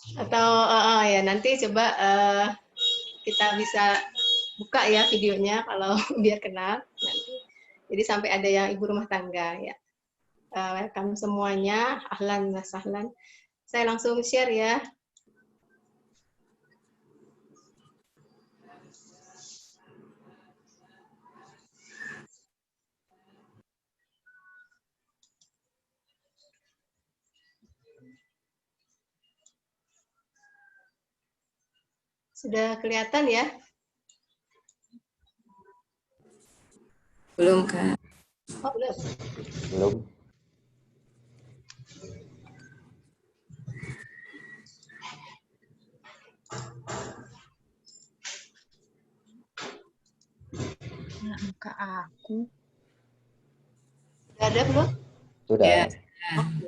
Atau ya nanti coba kita bisa buka ya videonya kalau biar kenal nanti. Jadi sampai ada yang ibu rumah tangga ya. Welcome semuanya, ahlan wa sahlan. Saya langsung share ya. Sudah kelihatan ya? Belum, Kak. Oh, belum. Belum. Nah, Kak aku. Sudah ada belum? Sudah. Ya. Oke.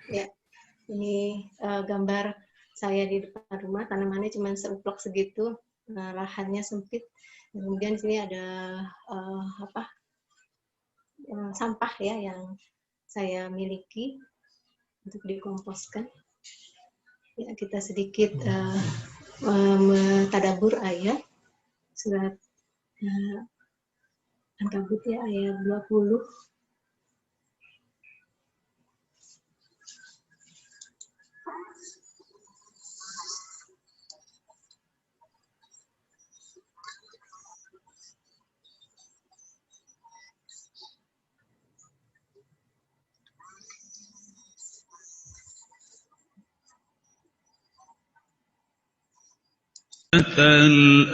Ya, ini gambar saya di depan rumah, tanamannya cuma seuplok segitu, lahannya sempit. Kemudian di sini ada sampah ya yang saya miliki untuk dikomposkan. Ya, kita sedikit tadabur ayat surat Ankabut ya ayat 20.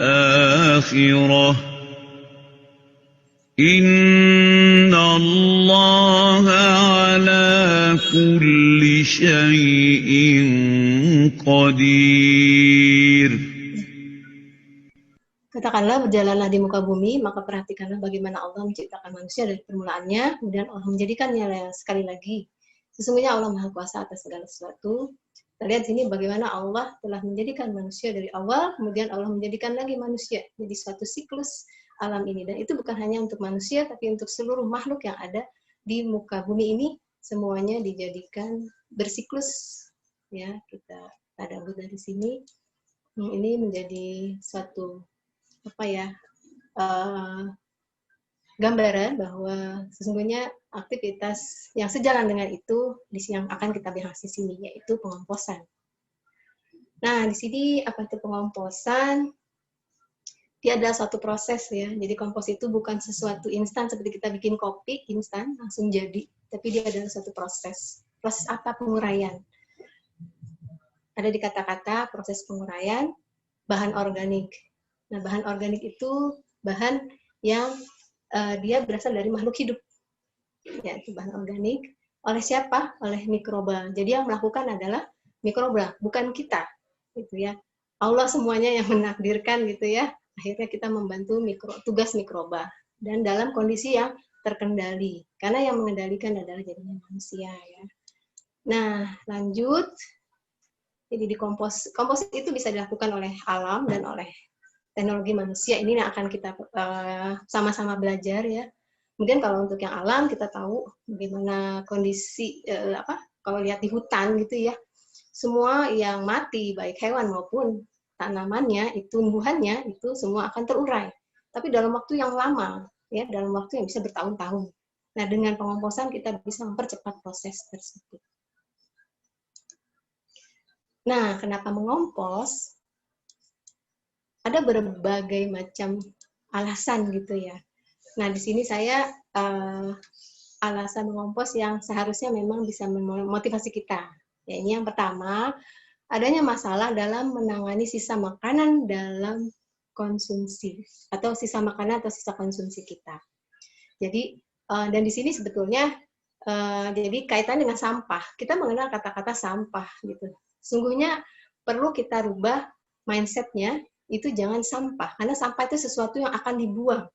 الآخرة إن الله على كل شيء قدير. Katakanlah berjalanlah di muka bumi, maka perhatikanlah bagaimana Allah menciptakan manusia dari permulaannya, kemudian Allah menjadikannya sekali lagi. Sesungguhnya Allah Maha Kuasa atas segala sesuatu. Kita lihat sini bagaimana Allah telah menjadikan manusia dari awal, kemudian Allah menjadikan lagi manusia. Jadi suatu siklus alam ini. Dan itu bukan hanya untuk manusia, tapi untuk seluruh makhluk yang ada di muka bumi ini, semuanya dijadikan bersiklus. Ya, kita tadabbur dari sini. Ini menjadi suatu gambaran bahwa sesungguhnya aktivitas yang sejalan dengan itu yang akan kita bahas di sini, yaitu pengomposan. Nah, di sini apa itu pengomposan? Dia adalah suatu proses ya. Jadi kompos itu bukan sesuatu instan seperti kita bikin kopi instan langsung jadi, tapi dia adalah suatu proses. Proses apa? Penguraian. Ada di kata-kata proses penguraian bahan organik. Nah, bahan organik itu bahan yang dia berasal dari makhluk hidup. Ya, itu bahan organik. Oleh siapa? Oleh mikroba. Jadi yang melakukan adalah mikroba, bukan kita. Gitu ya. Allah semuanya yang menakdirkan gitu ya. Akhirnya kita membantu tugas mikroba dan dalam kondisi yang terkendali. Karena yang mengendalikan adalah jadinya manusia ya. Nah, lanjut. Jadi kompos itu bisa dilakukan oleh alam dan oleh teknologi manusia. Ini yang akan kita sama-sama belajar ya. Kemudian kalau untuk yang alam kita tahu bagaimana kondisi kalau lihat di hutan gitu ya. Semua yang mati baik hewan maupun tanamannya, tumbuhannya itu semua akan terurai. Tapi dalam waktu yang lama ya, dalam waktu yang bisa bertahun-tahun. Nah, dengan pengomposan kita bisa mempercepat proses tersebut. Nah, kenapa mengompos? Ada berbagai macam alasan gitu ya. Nah, di sini saya alasan mengompos yang seharusnya memang bisa memotivasi kita. Ya, ini yang pertama, adanya masalah dalam menangani sisa makanan dalam konsumsi atau sisa makanan atau sisa konsumsi kita. Jadi dan di sini sebetulnya jadi kaitan dengan sampah. Kita mengenal kata-kata sampah gitu. Sungguhnya perlu kita rubah mindset-nya itu jangan sampah, karena sampah itu sesuatu yang akan dibuang.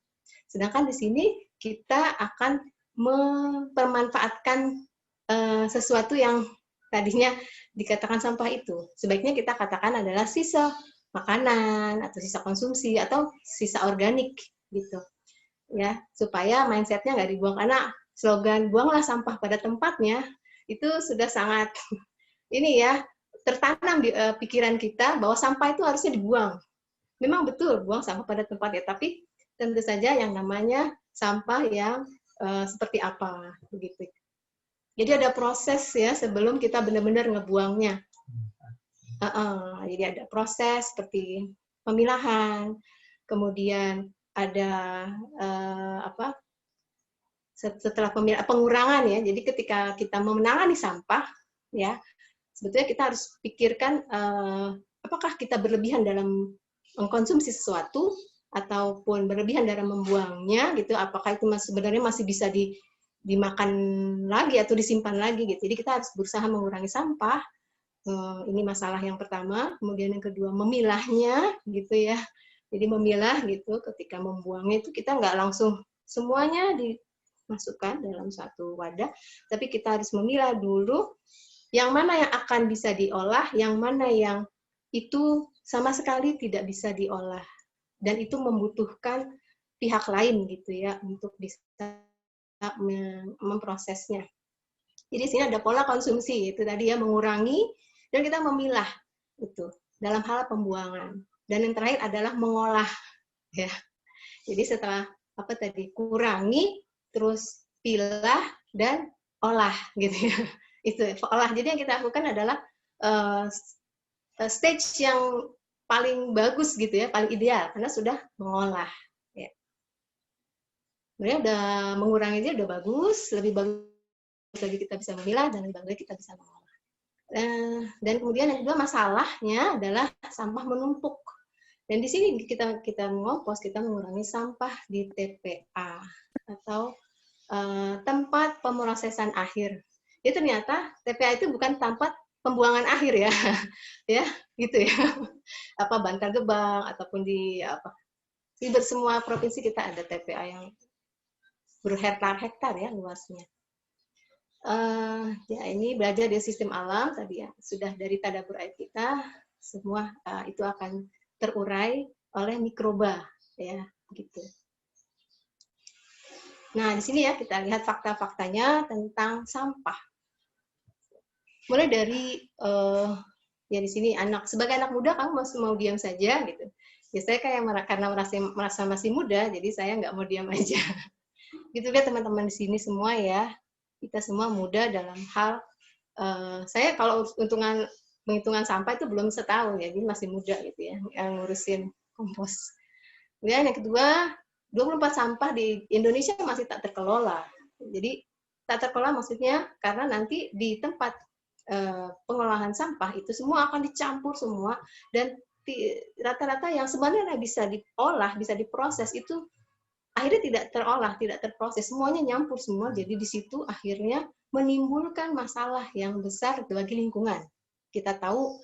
Sedangkan di sini kita akan mempermanfaatkan sesuatu yang tadinya dikatakan sampah itu. Sebaiknya kita katakan adalah sisa makanan atau sisa konsumsi atau sisa organik gitu. Ya, supaya mindset-nya nggak dibuang, karena slogan buanglah sampah pada tempatnya itu sudah sangat ini ya tertanam di pikiran kita bahwa sampah itu harusnya dibuang. Memang betul buang sampah pada tempatnya, tapi tentu saja yang namanya sampah yang seperti apa begitu. Jadi ada proses ya sebelum kita benar-benar ngebuangnya. Jadi ada proses seperti pemilahan, kemudian ada setelah pengurangan ya. Jadi ketika kita menangani sampah ya, sebetulnya kita harus pikirkan apakah kita berlebihan dalam mengkonsumsi sesuatu ataupun berlebihan dalam membuangnya gitu. Apakah itu sebenarnya masih bisa dimakan lagi atau disimpan lagi gitu. Jadi kita harus berusaha mengurangi sampah. Ini masalah yang pertama. Kemudian yang kedua memilahnya gitu ya. Jadi memilah gitu ketika membuangnya itu kita nggak langsung semuanya dimasukkan dalam satu wadah, tapi kita harus memilah dulu yang mana yang akan bisa diolah, yang mana yang itu sama sekali tidak bisa diolah dan itu membutuhkan pihak lain gitu ya untuk bisa memprosesnya. Jadi di sini ada pola konsumsi itu tadi ya, mengurangi dan kita memilah itu dalam hal pembuangan. Dan yang terakhir adalah mengolah ya. Jadi setelah kurangi, terus pilah dan olah gitu ya. Itu olah. Jadi yang kita lakukan adalah stage yang paling bagus gitu ya, paling ideal karena sudah mengolah. Ya. Sebenarnya udah mengurangi dia udah bagus, lebih bagus lagi kita bisa memilah dan lebih bagus lagi kita bisa mengolah. Dan kemudian yang kedua masalahnya adalah sampah menumpuk. Dan di sini kita mengompos, kita mengurangi sampah di TPA atau tempat pemrosesan akhir. Jadi ternyata TPA itu bukan tempat pembuangan akhir ya, ya gitu ya. Apa Bantar Gebang ataupun di semua provinsi kita ada TPA yang berhektar-hektar ya luasnya. Ya ini belajar dari sistem alam tadi ya, sudah dari tadabur ayat kita semua itu akan terurai oleh mikroba ya gitu. Nah di sini ya kita lihat fakta-faktanya tentang sampah. Mulai dari ya di sini sebagai anak muda kamu masih mau diam saja gitu. Ya saya kayak karena merasa masih muda jadi saya nggak mau diam aja. Gitu lihat teman-teman di sini semua ya, kita semua muda dalam hal saya kalau penghitungan sampah itu belum setahun ya, jadi masih muda gitu ya, yang ngurusin kompos. Kemudian yang kedua, 24 sampah di Indonesia masih tak terkelola. Jadi tak terkelola maksudnya karena nanti di tempat pengolahan sampah itu semua akan dicampur semua dan rata-rata yang sebenarnya bisa diolah, bisa diproses itu akhirnya tidak terolah, tidak terproses, semuanya nyampur semua. Jadi di situ akhirnya menimbulkan masalah yang besar bagi lingkungan. Kita tahu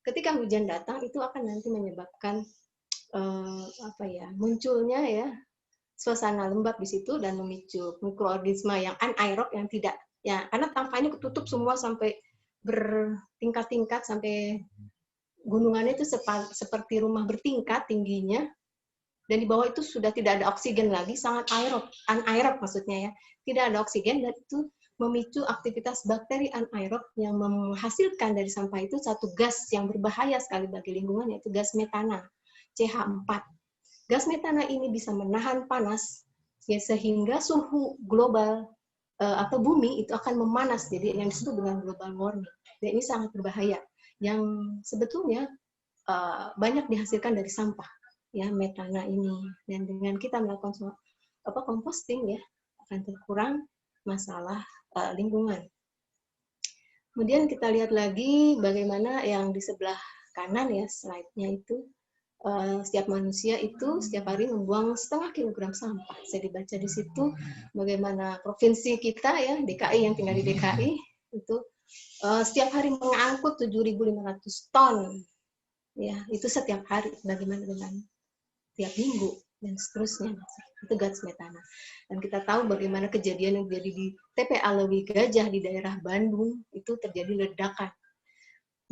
ketika hujan datang itu akan nanti menyebabkan munculnya ya suasana lembab di situ dan memicu mikroorganisme yang anaerob yang tidak ya karena tampaknya ketutup semua sampai bertingkat-tingkat sampai gunungannya itu seperti rumah bertingkat tingginya dan di bawah itu sudah tidak ada oksigen lagi, sangat anaerob maksudnya ya, tidak ada oksigen dan itu memicu aktivitas bakteri anaerob yang menghasilkan dari sampah itu satu gas yang berbahaya sekali bagi lingkungan yaitu gas metana CH4. Gas metana ini bisa menahan panas ya sehingga suhu global atau bumi itu akan memanas, jadi yang disebut dengan global warming. Dan ini sangat berbahaya yang sebetulnya banyak dihasilkan dari sampah ya metana ini. Dan dengan kita melakukan composting ya akan terkurang masalah lingkungan. Kemudian kita lihat lagi bagaimana yang di sebelah kanan ya slide-nya itu setiap manusia itu setiap hari membuang 0,5 kilogram sampah. Saya dibaca di situ bagaimana provinsi kita ya DKI yang tinggal di DKI itu setiap hari mengangkut 7.500 ton ya itu setiap hari. Bagaimana dengan tiap minggu dan seterusnya itu gas metana. Dan kita tahu bagaimana kejadian yang terjadi di TPA Lewi Gajah di daerah Bandung itu terjadi ledakan,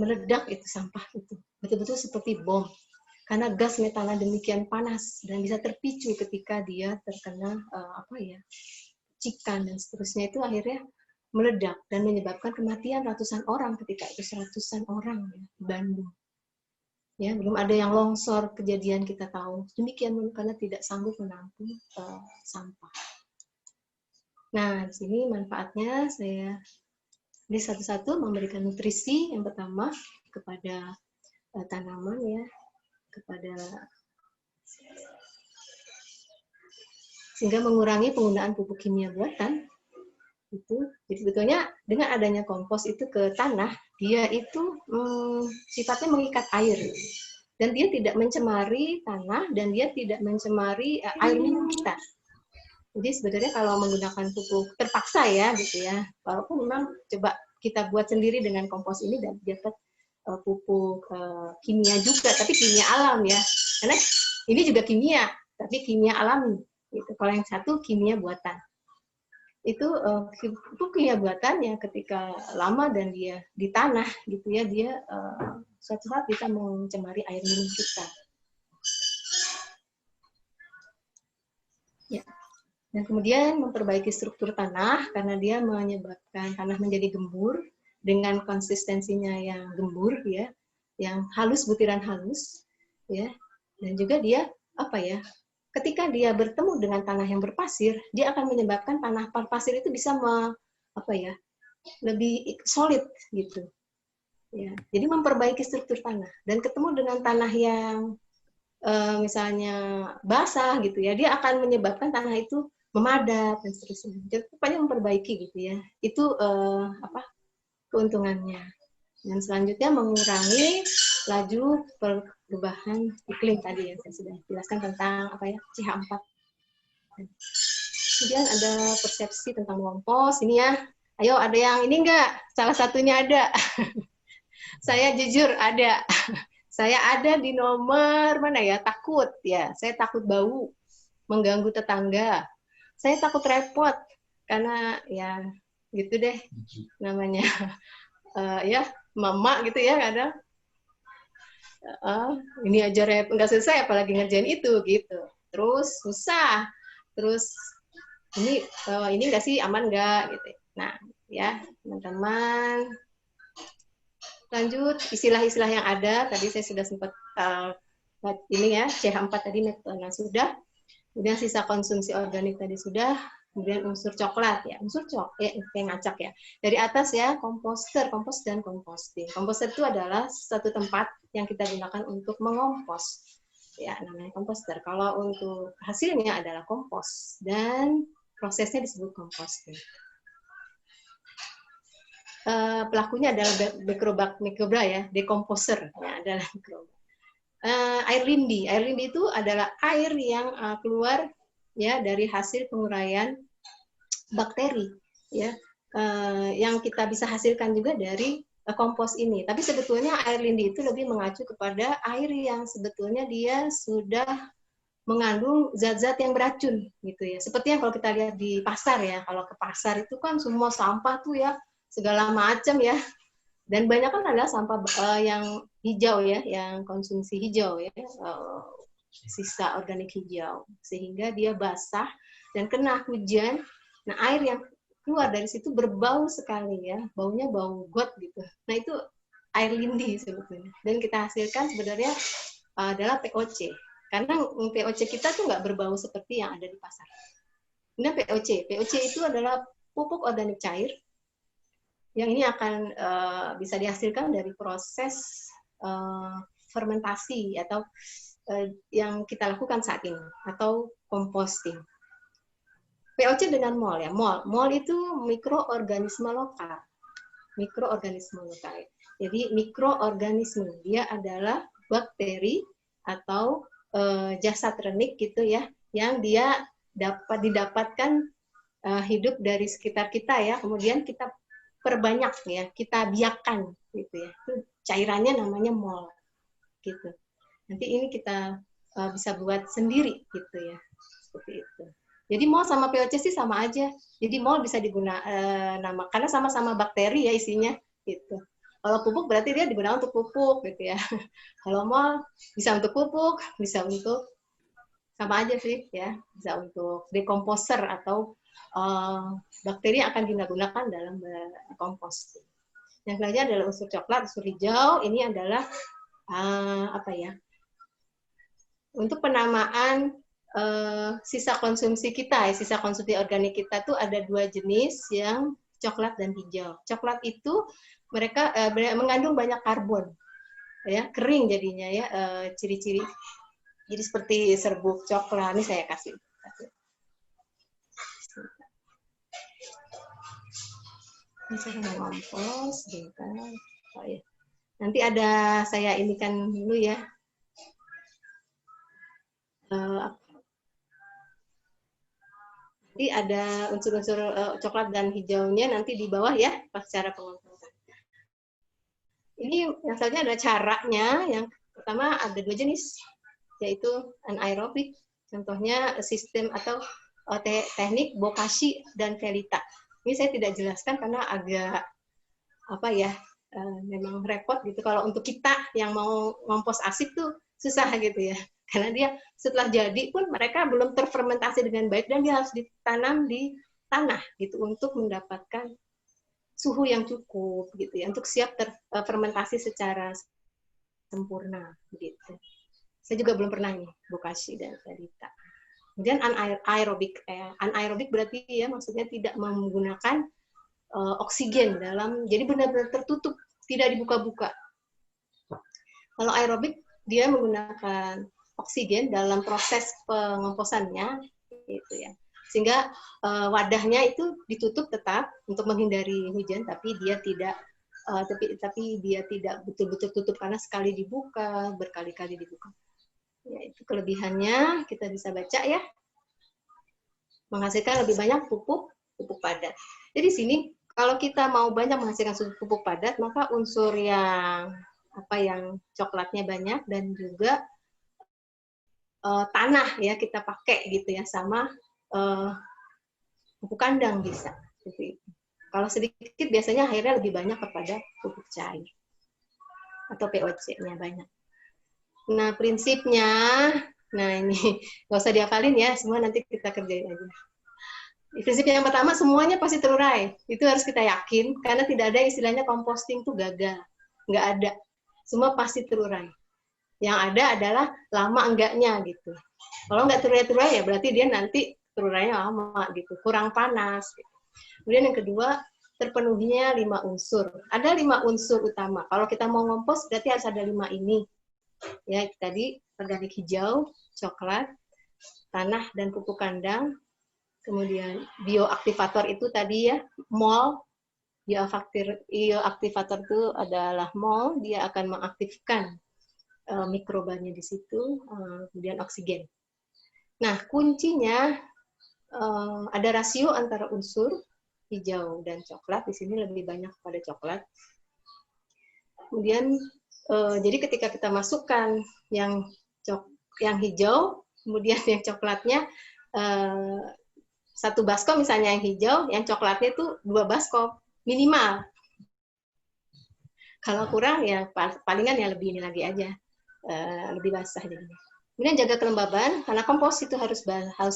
meledak itu sampah itu betul-betul seperti bom. karena gas metana demikian panas dan bisa terpicu ketika dia terkena cikan dan seterusnya, itu akhirnya meledak dan menyebabkan kematian ratusan orang ketika itu, seratusan orang ya, di Bandung. Ya, belum ada yang longsor kejadian kita tahu. Demikian karena tidak sanggup menampung sampah. Nah, di sini manfaatnya saya di satu-satu memberikan nutrisi yang pertama kepada tanaman ya, kepada sehingga mengurangi penggunaan pupuk kimia buatan itu. Jadi sebetulnya dengan adanya kompos itu ke tanah, dia itu sifatnya mengikat air dan dia tidak mencemari tanah dan dia tidak mencemari air minum kita. Jadi sebenarnya kalau menggunakan pupuk terpaksa ya gitu ya, walaupun memang coba kita buat sendiri dengan kompos ini dan dapat pupuk kimia juga, tapi kimia alam ya, karena ini juga kimia tapi kimia alami gitu. Kalau yang satu kimia buatan itu pupuk kimia buatan ya, ketika lama dan dia di tanah gitu ya, dia suatu saat bisa mencemari air minum kita ya. Dan kemudian memperbaiki struktur tanah karena dia menyebabkan tanah menjadi gembur dengan konsistensinya yang gembur ya, yang halus, butiran halus ya. Dan juga dia ketika dia bertemu dengan tanah yang berpasir, dia akan menyebabkan tanah pasir itu bisa lebih solid gitu ya. Jadi memperbaiki struktur tanah, dan ketemu dengan tanah yang misalnya basah gitu ya, dia akan menyebabkan tanah itu memadat dan seterusnya. Jadi pokoknya memperbaiki gitu ya. Itu keuntungannya. Dan selanjutnya mengurangi laju perubahan iklim tadi ya, saya sudah jelaskan tentang CH4. Kemudian ada persepsi tentang kompos ini ya. Ayo, ada yang ini enggak? Salah satunya ada. Saya jujur ada. Saya ada di nomor mana ya? Takut ya. Saya takut bau, mengganggu tetangga. Saya takut repot karena ya gitu deh namanya. Ya, mama gitu ya kadang. Ini aja nggak selesai apalagi ngerjain itu gitu. Terus susah. Terus ini nggak sih, aman nggak gitu. Nah ya teman-teman, lanjut istilah-istilah yang ada tadi saya sudah sempat ini ya, CH4 tadi metode sudah, kemudian sisa konsumsi organik tadi sudah, kemudian unsur coklat ya, kayak ngacak ya. Dari atas ya, kompos dan composting. Komposter itu adalah satu tempat yang kita gunakan untuk mengompos. Ya, namanya komposter. Kalau untuk hasilnya adalah kompos dan prosesnya disebut composting. Pelakunya adalah Microba ya, decomposer ya, adalah mikroba. Air lindi itu adalah air yang keluar ya dari hasil penguraian bakteri ya, yang kita bisa hasilkan juga dari kompos ini. Tapi sebetulnya air lindi itu lebih mengacu kepada air yang sebetulnya dia sudah mengandung zat-zat yang beracun gitu ya. Seperti yang kalau kita lihat di pasar ya, kalau ke pasar itu kan semua sampah tuh ya segala macam ya. Dan banyak kan adalah sampah yang hijau ya, yang konsumsi hijau ya, sisa organik hijau, sehingga dia basah dan kena hujan. Nah air yang keluar dari situ berbau sekali ya, baunya bau got gitu. Nah itu air lindi sebetulnya. Dan kita hasilkan sebenarnya adalah POC. Karena POC kita tuh nggak berbau seperti yang ada di pasar. Nah POC itu adalah pupuk organik cair yang ini akan bisa dihasilkan dari proses fermentasi atau yang kita lakukan saat ini, atau composting. POC dengan mol ya, mol itu mikroorganisme lokal. Jadi mikroorganisme dia adalah bakteri atau jasad renik gitu ya, yang dia dapat didapatkan hidup dari sekitar kita ya, kemudian kita perbanyak ya, kita biakkan gitu ya. Itu cairannya namanya mol gitu. Nanti ini kita bisa buat sendiri gitu ya, seperti itu. Jadi mol sama POC sih sama aja. Jadi mol bisa digunakan nama karena sama-sama bakteri ya isinya gitu. Kalau pupuk berarti dia digunakan untuk pupuk gitu ya. Kalau mol bisa untuk pupuk, bisa untuk sama aja sih ya, bisa untuk decomposer atau bakteri yang akan digunakan dalam berkompos. Yang selanjutnya adalah unsur coklat, unsur hijau. Ini adalah apa ya? Untuk penamaan sisa konsumsi kita, sisa konsumsi organik kita tuh ada 2 jenis yang coklat dan hijau. Coklat itu mereka mengandung banyak karbon, ya kering jadinya ya ciri-ciri. Jadi seperti serbuk coklat. Ini saya kasih. Ini saya mau ngompos, bentar. Oh ya. Nanti ada saya inikan dulu ya. Nanti ada unsur-unsur coklat dan hijaunya nanti di bawah ya, pas cara pengomposan. Ini yang selanjutnya ada caranya. Yang pertama ada 2 jenis, yaitu anaerobik. Contohnya sistem atau teknik Bokashi dan Velita. Ini saya tidak jelaskan karena agak apa ya, memang repot gitu. Kalau untuk kita yang mau ngompos asik tuh susah gitu ya. Karena dia setelah jadi pun mereka belum terfermentasi dengan baik dan dia harus ditanam di tanah gitu untuk mendapatkan suhu yang cukup gitu ya, untuk siap terfermentasi secara sempurna gitu. Saya juga belum pernah nih Bokashi dan Velita. Kemudian anaerobik berarti ya maksudnya tidak menggunakan oksigen dalam, jadi benar-benar tertutup, tidak dibuka-buka. Kalau aerobik dia menggunakan oksigen dalam proses pengomposannya gitu ya, sehingga wadahnya itu ditutup tetap untuk menghindari hujan, tapi dia tidak betul-betul tutup karena sekali dibuka, berkali-kali dibuka. Ya, itu kelebihannya, kita bisa baca ya, menghasilkan lebih banyak pupuk padat. Jadi di sini kalau kita mau banyak menghasilkan pupuk padat, maka unsur yang coklatnya banyak dan juga tanah ya kita pakai gitu ya, sama pupuk kandang bisa. Jadi, kalau sedikit biasanya akhirnya lebih banyak kepada pupuk cair atau POC-nya banyak. Nah prinsipnya, nah ini nggak usah dihafalin ya, semua nanti kita kerjain aja. Prinsip yang pertama, semuanya pasti terurai. Itu harus kita yakin, karena tidak ada istilahnya composting itu gagal. Nggak ada. Semua pasti terurai. Yang ada adalah lama enggaknya gitu. Kalau nggak terurai-terurai ya berarti dia nanti terurainya lama gitu, kurang panas. Gitu. Kemudian yang kedua, terpenuhinya 5 unsur. Ada 5 unsur utama. Kalau kita mau ngompos berarti harus ada 5 ini. Ya, tadi organik hijau, coklat, tanah dan pupuk kandang. Kemudian bioaktivator itu tadi ya, mol. Bioaktivator itu adalah mol, dia akan mengaktifkan mikrobanya di situ, kemudian oksigen. Nah, kuncinya ada rasio antara unsur hijau dan coklat. Di sini lebih banyak pada coklat. Kemudian, jadi ketika kita masukkan yang hijau, kemudian yang coklatnya 1 baskom misalnya yang hijau, yang coklatnya itu 2 baskom minimal. Kalau kurang ya palingan ya lebih ini lagi aja. Lebih basah jadinya. Kemudian jaga kelembaban, karena kompos itu harus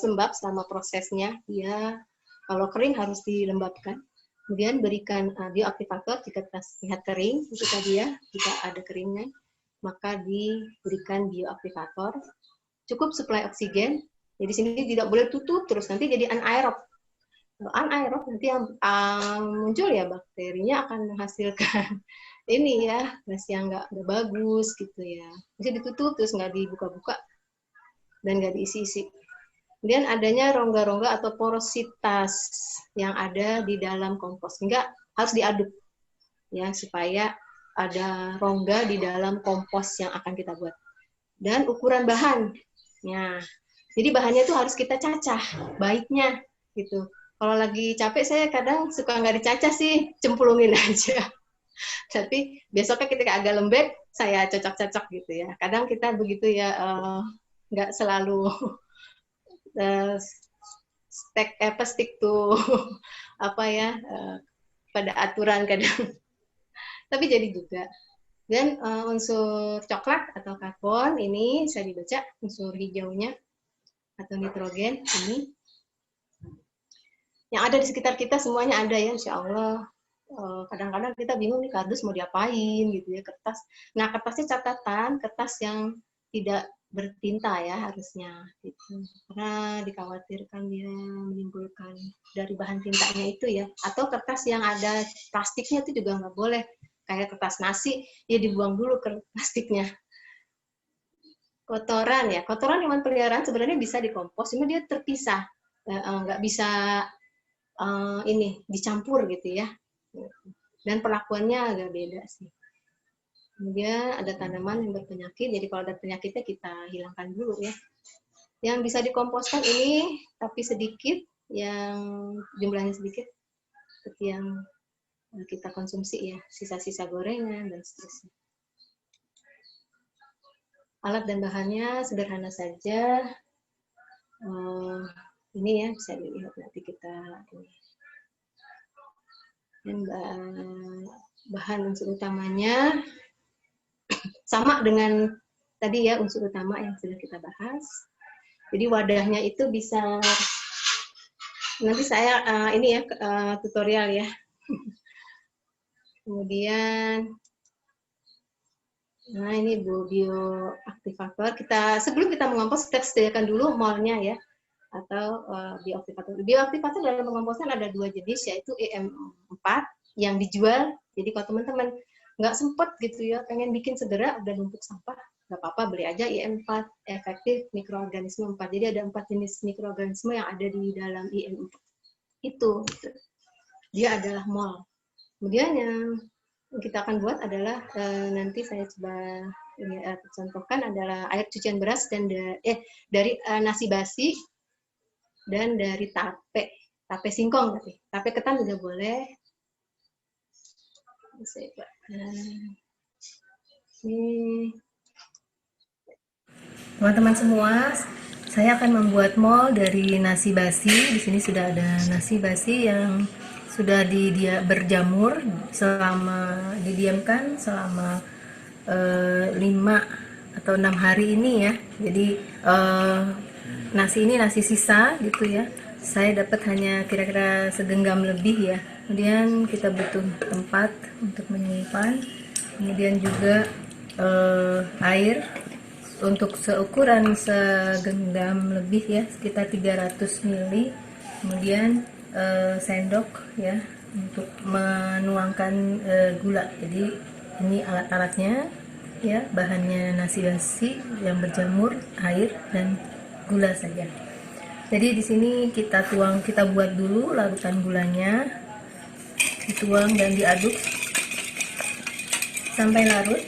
lembab selama prosesnya. Dia kalau kering harus dilembabkan. Kemudian berikan bioaktivator jika kita lihat kering, itu tadi ya, jika ada keringnya, maka diberikan bioaktivator. Cukup suplai oksigen. Jadi sini tidak boleh tutup terus, nanti jadi anaerob. Kalau anaerob nanti yang muncul ya bakterinya akan menghasilkan ini ya, gas yang nggak bagus gitu ya. Bisa ditutup terus nggak dibuka-buka dan nggak diisi-isi. Kemudian adanya rongga-rongga atau porositas yang ada di dalam kompos, sehingga harus diaduk ya supaya ada rongga di dalam kompos yang akan kita buat. Dan ukuran bahan, ya. Jadi bahannya itu harus kita cacah baiknya gitu. Kalau lagi capek saya kadang suka nggak dicacah sih, cemplungin aja. Tapi besoknya ketika agak lembek, saya cocok-cocok gitu ya. Kadang kita begitu ya, nggak selalu stick to apa ya, pada aturan kadang. tapi jadi juga. Dan unsur coklat atau karbon ini bisa dibaca unsur hijaunya atau nitrogen ini. Yang ada di sekitar kita semuanya ada ya, insya Allah. Kadang-kadang kita bingung nih kardus mau diapain gitu ya, kertas. Nah, kertasnya catatan, kertas yang tidak bertinta ya harusnya gitu. Karena dikhawatirkan dia menimbulkan dari bahan tintanya itu ya. Atau kertas yang ada plastiknya itu juga nggak boleh. Kayak kertas nasi, ya dibuang dulu ke plastiknya. Kotoran ya, kotoran hewan peliharaan sebenarnya bisa dikompos, cuma dia terpisah. Nggak bisa ini dicampur gitu ya. Dan perlakuannya agak beda sih. Kemudian ada tanaman yang berpenyakit, jadi kalau ada penyakitnya kita hilangkan dulu ya. Yang bisa dikomposkan ini tapi sedikit, yang jumlahnya sedikit, seperti yang kita konsumsi ya, sisa-sisa gorengan dan seterusnya. Alat dan bahannya sederhana saja. Ini ya bisa dilihat nanti kita ini. Dan bahan unsur utamanya sama dengan tadi ya, unsur utama yang sudah kita bahas. Jadi wadahnya itu bisa, nanti saya ini ya tutorial ya. Kemudian, nah ini bioaktivator. Sebelum kita mengompos, kita sediakan dulu molnya ya, atau bioaktivator. Bioaktivator dalam pengomposan ada dua jenis, yaitu EM4 yang dijual. Jadi kalau teman-teman nggak sempat gitu ya, pengen bikin segera, udah numpuk sampah, nggak apa-apa, beli aja IM4, efektif mikroorganisme 4. Jadi ada 4 jenis mikroorganisme yang ada di dalam IM4 itu. Dia adalah mol. Kemudian yang kita akan buat adalah nanti saya coba contohkan adalah air cucian beras dan dari nasi basi dan dari tape singkong, tapi tape ketan juga boleh. Teman-teman semua, saya akan membuat mol dari nasi basi. Di sini sudah ada nasi basi yang sudah berjamur didiamkan selama 5 atau 6 hari ini ya. Jadi nasi ini nasi sisa gitu ya. Saya dapat hanya kira-kira segenggam lebih ya. Kemudian kita butuh tempat untuk menyimpan. Kemudian juga air untuk seukuran segenggam lebih ya, sekitar 300 ml. Kemudian sendok ya untuk menuangkan gula. Jadi ini alat-alatnya ya, bahannya nasi basi yang berjamur, air dan gula saja. Jadi di sini kita buat dulu larutan gulanya, dituang dan diaduk sampai larut.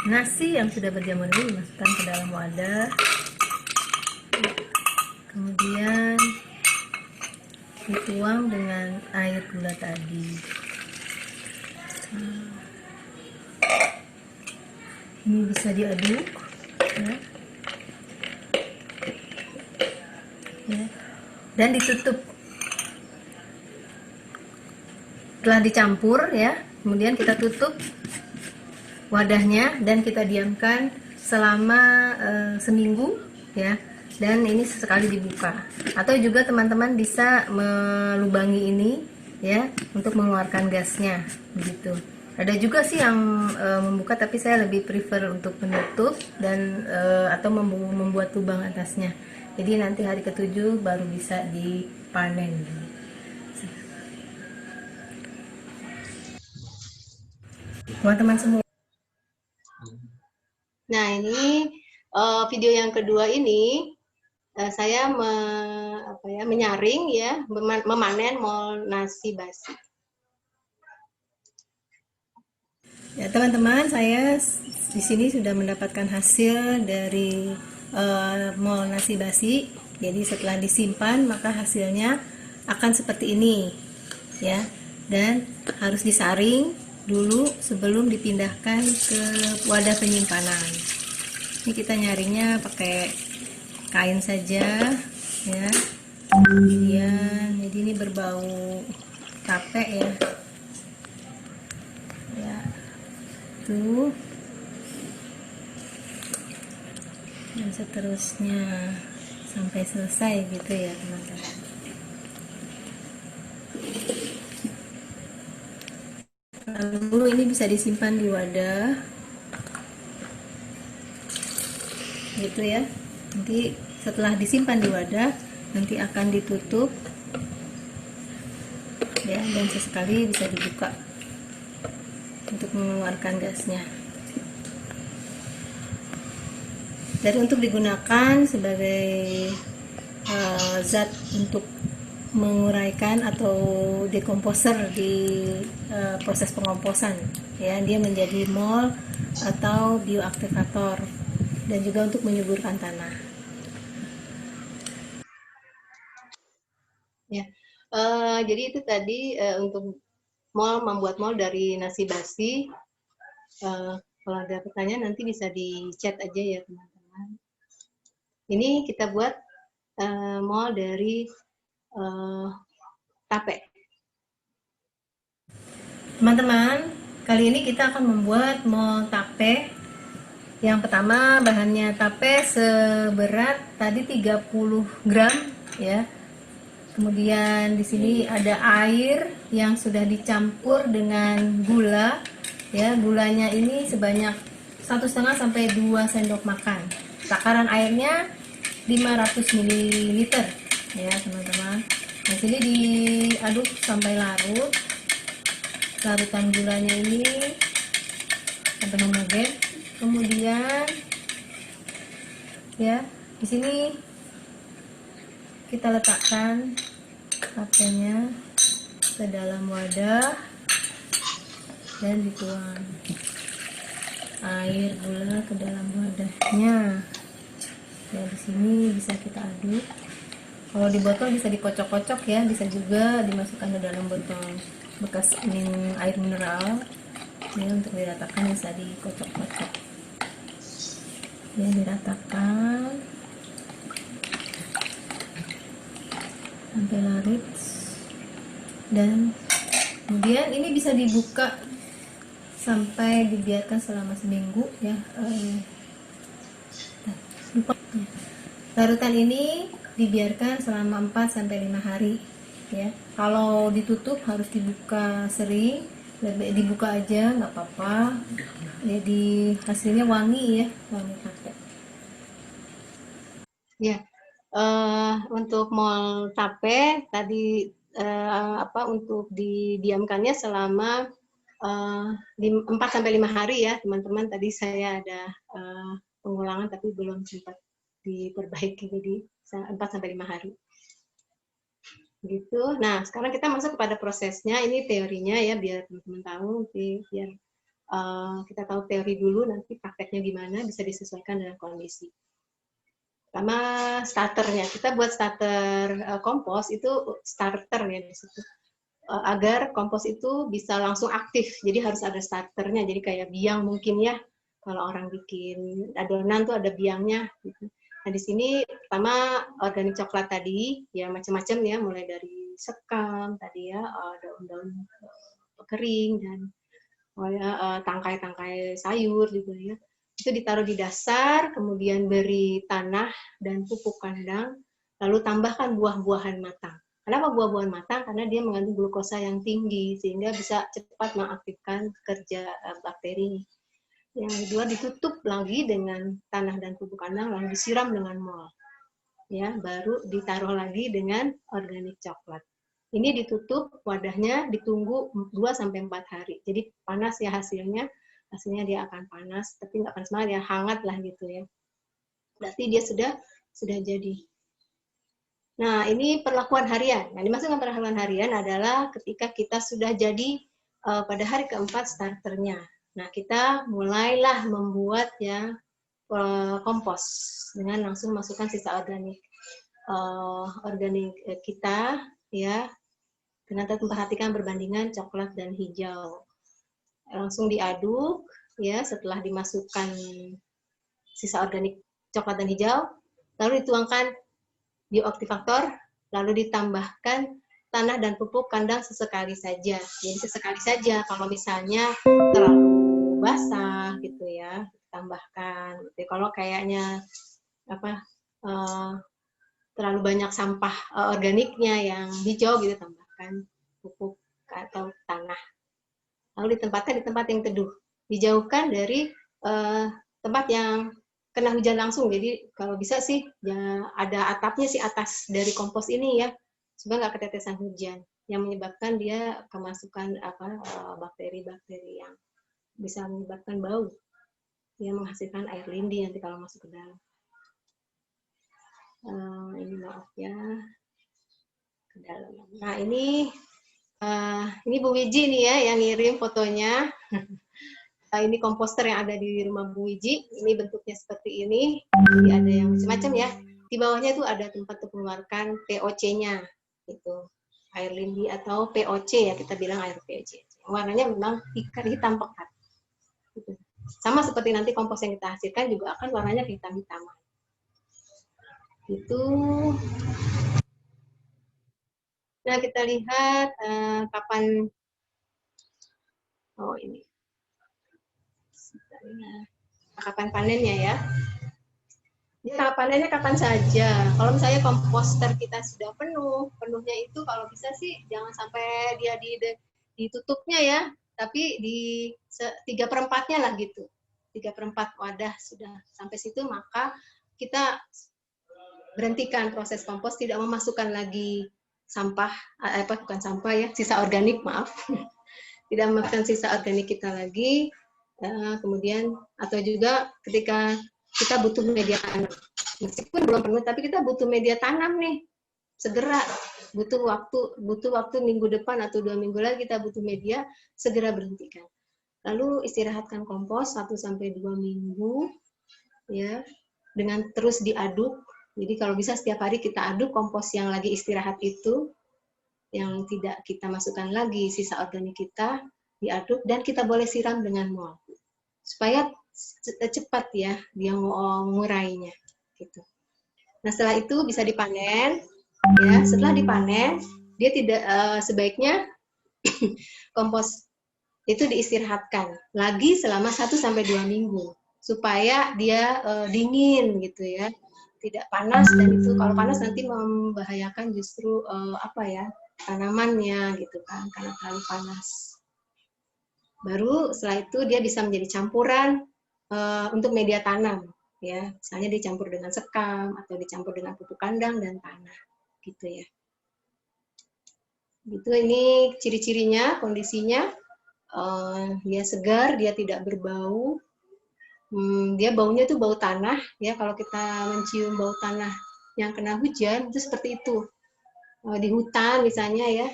Nasi yang sudah berjamur ini dimasukkan ke dalam wadah, kemudian dituang dengan air gula tadi. Ini bisa diaduk ya. Dan ditutup. Setelah dicampur ya, kemudian kita tutup wadahnya dan kita diamkan selama seminggu ya, dan ini sesekali dibuka, atau juga teman-teman bisa melubangi ini ya untuk mengeluarkan gasnya begitu. Ada juga sih yang membuka, tapi saya lebih prefer untuk menutup dan atau membuat lubang atasnya, jadi nanti hari ke-7 baru bisa dipanen. Teman-teman semua, nah ini video yang kedua ini saya menyaring ya, memanen mol nasi basi. Ya, teman-teman, saya di sini sudah mendapatkan hasil dari mol nasi basi. Jadi setelah disimpan, maka hasilnya akan seperti ini, ya. Dan harus disaring dulu sebelum dipindahkan ke wadah penyimpanan. Ini kita nyaringnya pakai kain saja, ya. Kemudian, jadi ini berbau tape ya. Ya, tuh. Dan seterusnya sampai selesai gitu ya teman-teman. Lalu ini bisa disimpan di wadah gitu ya. Nanti setelah disimpan di wadah, nanti akan ditutup ya, dan sesekali bisa dibuka untuk mengeluarkan gasnya. Dan untuk digunakan sebagai zat untuk menguraikan atau dekomposer di proses pengomposan ya, dia menjadi mol atau bioaktivator dan juga untuk menyuburkan tanah ya. Jadi itu tadi untuk membuat mol dari nasi basi. Kalau ada pertanyaan nanti bisa di chat aja ya teman-teman. Ini kita buat mol dari tape. Teman-teman, kali ini kita akan membuat mol tape. Yang pertama, bahannya tape seberat tadi 30 gram ya. Kemudian di sini ada air yang sudah dicampur dengan gula ya. Gulanya ini sebanyak 1,5 sampai 2 sendok makan. Takaran airnya 500 ml ya teman-teman. Nah, sini diaduk sampai larut. Larutan gulanya ini sampai homogen. Kemudian ya, di sini kita letakkan tapenya ke dalam wadah dan dituang air gula ke dalam wadahnya. Ya, di sini bisa kita aduk. Kalau di botol bisa dikocok-kocok ya, bisa juga dimasukkan ke dalam botol bekas air mineral. Ya, untuk diratakan bisa dikocok-kocok. Ya, diratakan sampai larut. Dan kemudian ini bisa dibuka sampai dibiarkan selama seminggu ya. Larutan ini dibiarkan selama 4 sampai 5 hari ya. Kalau ditutup harus dibuka sering, lebih dibuka aja nggak apa-apa. Jadi hasilnya wangi ya, wangi tape. Ya, untuk mol tape tadi untuk didiamkannya selama 4 sampai 5 hari ya teman-teman. Tadi saya ada pengulangan tapi belum sempat diperbaiki, jadi 4 sampai 5 hari. Gitu. Nah, sekarang kita masuk kepada prosesnya. Ini teorinya ya, biar teman-teman tahu, biar kita tahu teori dulu, nanti prakteknya gimana, bisa disesuaikan dengan kondisi. Pertama, starternya. Kita buat starter kompos, itu starter ya di situ. Agar kompos itu bisa langsung aktif, jadi harus ada starternya, jadi kayak biang mungkin ya, kalau orang bikin adonan tuh ada biangnya gitu. Nah, di sini pertama organik coklat tadi, ya macam-macam ya, mulai dari sekam tadi ya, daun-daun kering dan tangkai-tangkai sayur juga ya. Itu ditaruh di dasar, kemudian beri tanah dan pupuk kandang, lalu tambahkan buah-buahan matang. Kenapa buah-buahan matang? Karena dia mengandung glukosa yang tinggi, sehingga bisa cepat mengaktifkan kerja bakteri. Yang kedua, ditutup lagi dengan tanah dan pupuk kandang, lalu disiram dengan mol. Ya, baru ditaruh lagi dengan organik coklat. Ini ditutup wadahnya, ditunggu 2-4 hari. Jadi panas ya hasilnya dia akan panas, tapi nggak panas banget ya, hangat lah gitu ya. Berarti dia sudah jadi. Nah, ini perlakuan harian. Nah, dimaksud dengan perlakuan harian adalah ketika kita sudah jadi pada hari keempat starternya. Nah, kita mulailah membuat ya kompos dengan langsung masukkan sisa organik kita ya, dengan memperhatikan perbandingan coklat dan hijau. Langsung diaduk ya, setelah dimasukkan sisa organik coklat dan hijau, lalu dituangkan bioaktivator, lalu ditambahkan tanah dan pupuk kandang sesekali saja. Jadi sesekali saja, kalau misalnya terlalu basah gitu ya, tambahkan. Gitu. Kalau kayaknya terlalu banyak sampah organiknya yang hijau gitu, tambahkan pupuk atau tanah. Lalu ditempatkan di tempat yang teduh, dijauhkan dari tempat yang kena hujan langsung. Jadi kalau bisa sih ya, ada atapnya sih atas dari kompos ini ya, supaya nggak ketetesan hujan yang menyebabkan dia kemasukan bakteri-bakteri yang bisa menyebabkan bau, yang menghasilkan air lindi nanti kalau masuk ke dalam. Ini maaf ya, ke dalam. Nah ini Bu Wiji nih ya yang ngirim fotonya. Ini komposter yang ada di rumah Bu Wiji. Ini bentuknya seperti ini. Jadi ada yang macam-macam ya. Di bawahnya itu ada tempat untuk mengeluarkan POC-nya, itu air lindi atau POC ya, kita bilang air POC. Warnanya memang hitam pekat. Gitu. Sama seperti nanti kompos yang kita hasilkan juga akan warnanya hitam-hitaman. Itu. Nah, kita lihat kapan ini. Kapan panennya ya. Ya, panennya kapan saja. Kalau misalnya komposter kita sudah penuhnya itu kalau bisa sih jangan sampai dia ditutupnya ya, tapi di 3/4-nya lah gitu. 3/4 wadah sudah sampai situ, maka kita berhentikan proses kompos, tidak memasukkan lagi sampah, bukan sampah ya, sisa organik, maaf. Tidak memasukkan sisa organik kita lagi, kemudian atau juga ketika kita butuh media tanam, meskipun belum penuh, tapi kita butuh media tanam nih, segera butuh waktu minggu depan atau 2 minggu lagi kita butuh media, segera berhentikan. Lalu istirahatkan kompos 1-2 minggu, ya, dengan terus diaduk. Jadi kalau bisa setiap hari kita aduk kompos yang lagi istirahat itu, yang tidak kita masukkan lagi sisa organik kita, diaduk dan kita boleh siram dengan mol, supaya cepat ya dia ngurainya gitu. Nah setelah itu bisa dipanen ya. Setelah dipanen dia tidak sebaiknya kompos itu diistirahatkan lagi selama 1-2 minggu supaya dia dingin gitu ya, tidak panas, dan itu kalau panas nanti membahayakan justru tanamannya gitu kan, karena terlalu panas. Baru setelah itu dia bisa menjadi campuran untuk media tanam ya, misalnya dicampur dengan sekam atau dicampur dengan pupuk kandang dan tanah gitu ya. Gitu, ini ciri-cirinya, kondisinya dia segar, dia tidak berbau, dia baunya itu bau tanah ya. Kalau kita mencium bau tanah yang kena hujan itu seperti itu, di hutan misalnya ya,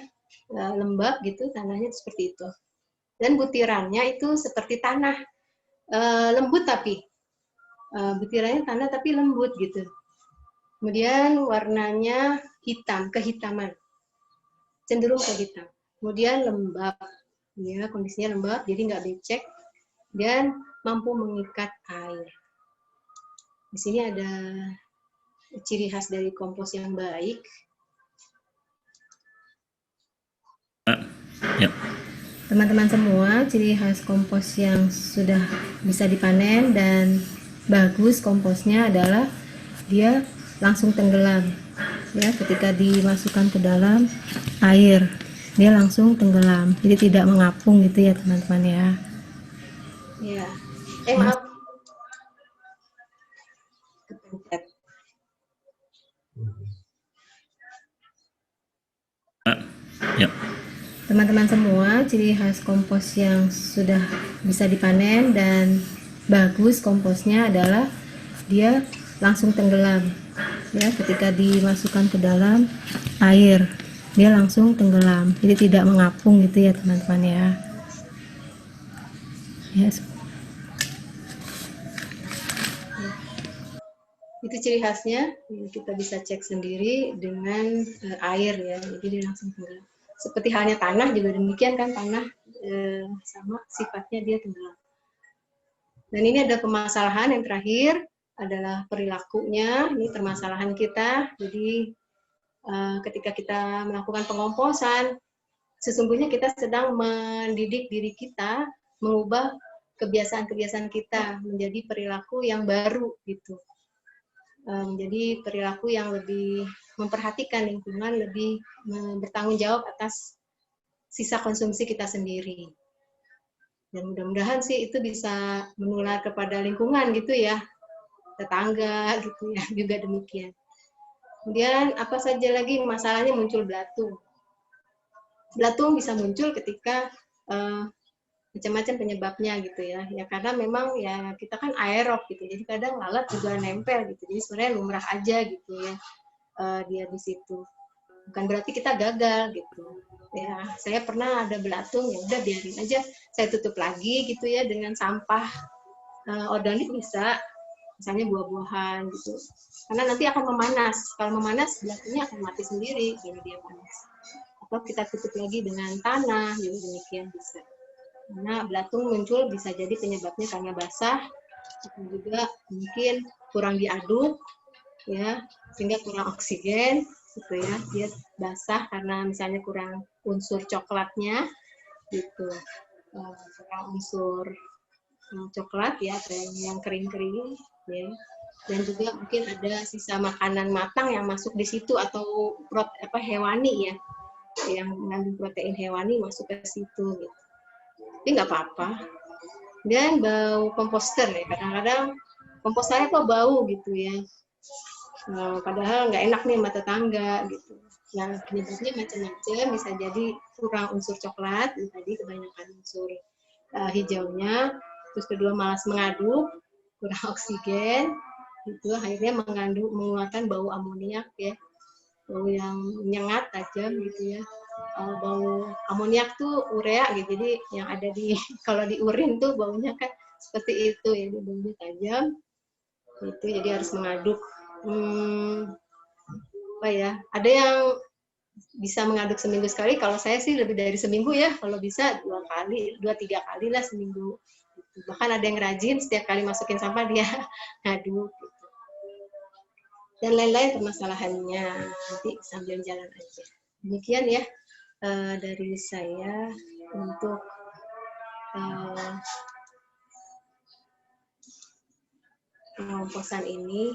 lembab gitu tanahnya seperti itu, dan butirannya itu seperti tanah, lembut tapi butirannya tanah tapi lembut gitu. Kemudian warnanya hitam, kehitaman, cenderung ke hitam. Kemudian lembab, ya kondisinya lembab, jadi nggak becek dan mampu mengikat air. Di sini ada ciri khas dari kompos yang baik. Ya. Teman-teman semua, ciri khas kompos yang sudah bisa dipanen dan bagus komposnya adalah dia langsung tenggelam ya, ketika dimasukkan ke dalam air dia langsung tenggelam, jadi tidak mengapung gitu ya teman-teman ya. Ya, maaf. Ya. Teman-teman semua, ciri khas kompos yang sudah bisa dipanen dan bagus komposnya adalah dia langsung tenggelam ya, ketika dimasukkan ke dalam air dia langsung tenggelam, jadi tidak mengapung gitu ya teman-teman ya. Yes. Itu ciri khasnya, kita bisa cek sendiri dengan air ya, jadi dia langsung tenggelam. Seperti halnya tanah juga demikian kan, tanah sama sifatnya dia tenggelam. Dan ini ada permasalahan yang terakhir adalah perilakunya, ini permasalahan kita. Jadi ketika kita melakukan pengomposan, sesungguhnya kita sedang mendidik diri kita mengubah kebiasaan-kebiasaan kita menjadi perilaku yang baru gitu. Menjadi perilaku yang lebih memperhatikan lingkungan, lebih bertanggung jawab atas sisa konsumsi kita sendiri. Dan mudah-mudahan sih itu bisa menular kepada lingkungan gitu ya, tetangga gitu ya, juga demikian. Kemudian apa saja lagi masalahnya muncul belatung. Belatung bisa muncul ketika macam-macam penyebabnya gitu ya. Ya karena memang ya kita kan aerob gitu. Jadi kadang lalat juga nempel gitu. Jadi sebenarnya lumrah aja gitu ya dia di situ. Bukan berarti kita gagal gitu. Ya, saya pernah ada belatung ya udah biarin aja. Saya tutup lagi gitu ya dengan sampah organik bisa, misalnya buah-buahan gitu. Karena nanti akan memanas. Kalau memanas belatungnya akan mati sendiri kalau dia panas. Atau kita tutup lagi dengan tanah, jadi demikian bisa. Karena belatung muncul bisa jadi penyebabnya karena basah, atau juga mungkin kurang diaduk, ya, sehingga kurang oksigen, gitu ya. Dia basah karena misalnya kurang unsur coklatnya, gitu. Kurang unsur coklat ya, atau yang kering-kering, ya. Dan juga mungkin ada sisa makanan matang yang masuk di situ atau hewani ya, yang mengandung protein hewani masuk ke situ, gitu. Tapi nggak apa-apa. Dan bau komposter ya, kadang-kadang komposternya kok bau gitu ya. Padahal nggak enak nih sama tetangga gitu. Yang penyebabnya macam-macam, bisa jadi kurang unsur coklat, tadi kebanyakan unsur hijaunya, terus kedua malas mengaduk, kurang oksigen, itu akhirnya mengeluarkan bau amoniak ya, bau yang menyengat tajam gitu ya. Bau amoniak tuh urea gitu, jadi yang ada di kalau di urin tuh baunya kan seperti itu ya, baunya tajam itu, jadi harus mengaduk. Apa ya, ada yang bisa mengaduk seminggu sekali, kalau saya sih lebih dari seminggu ya, kalau bisa 2-3 kali lah seminggu. Bahkan ada yang rajin setiap kali masukin sampah dia ngaduk gitu. Dan lain-lain permasalahannya, nanti sambil jalan aja. Demikian ya dari saya untuk pengomposan ini.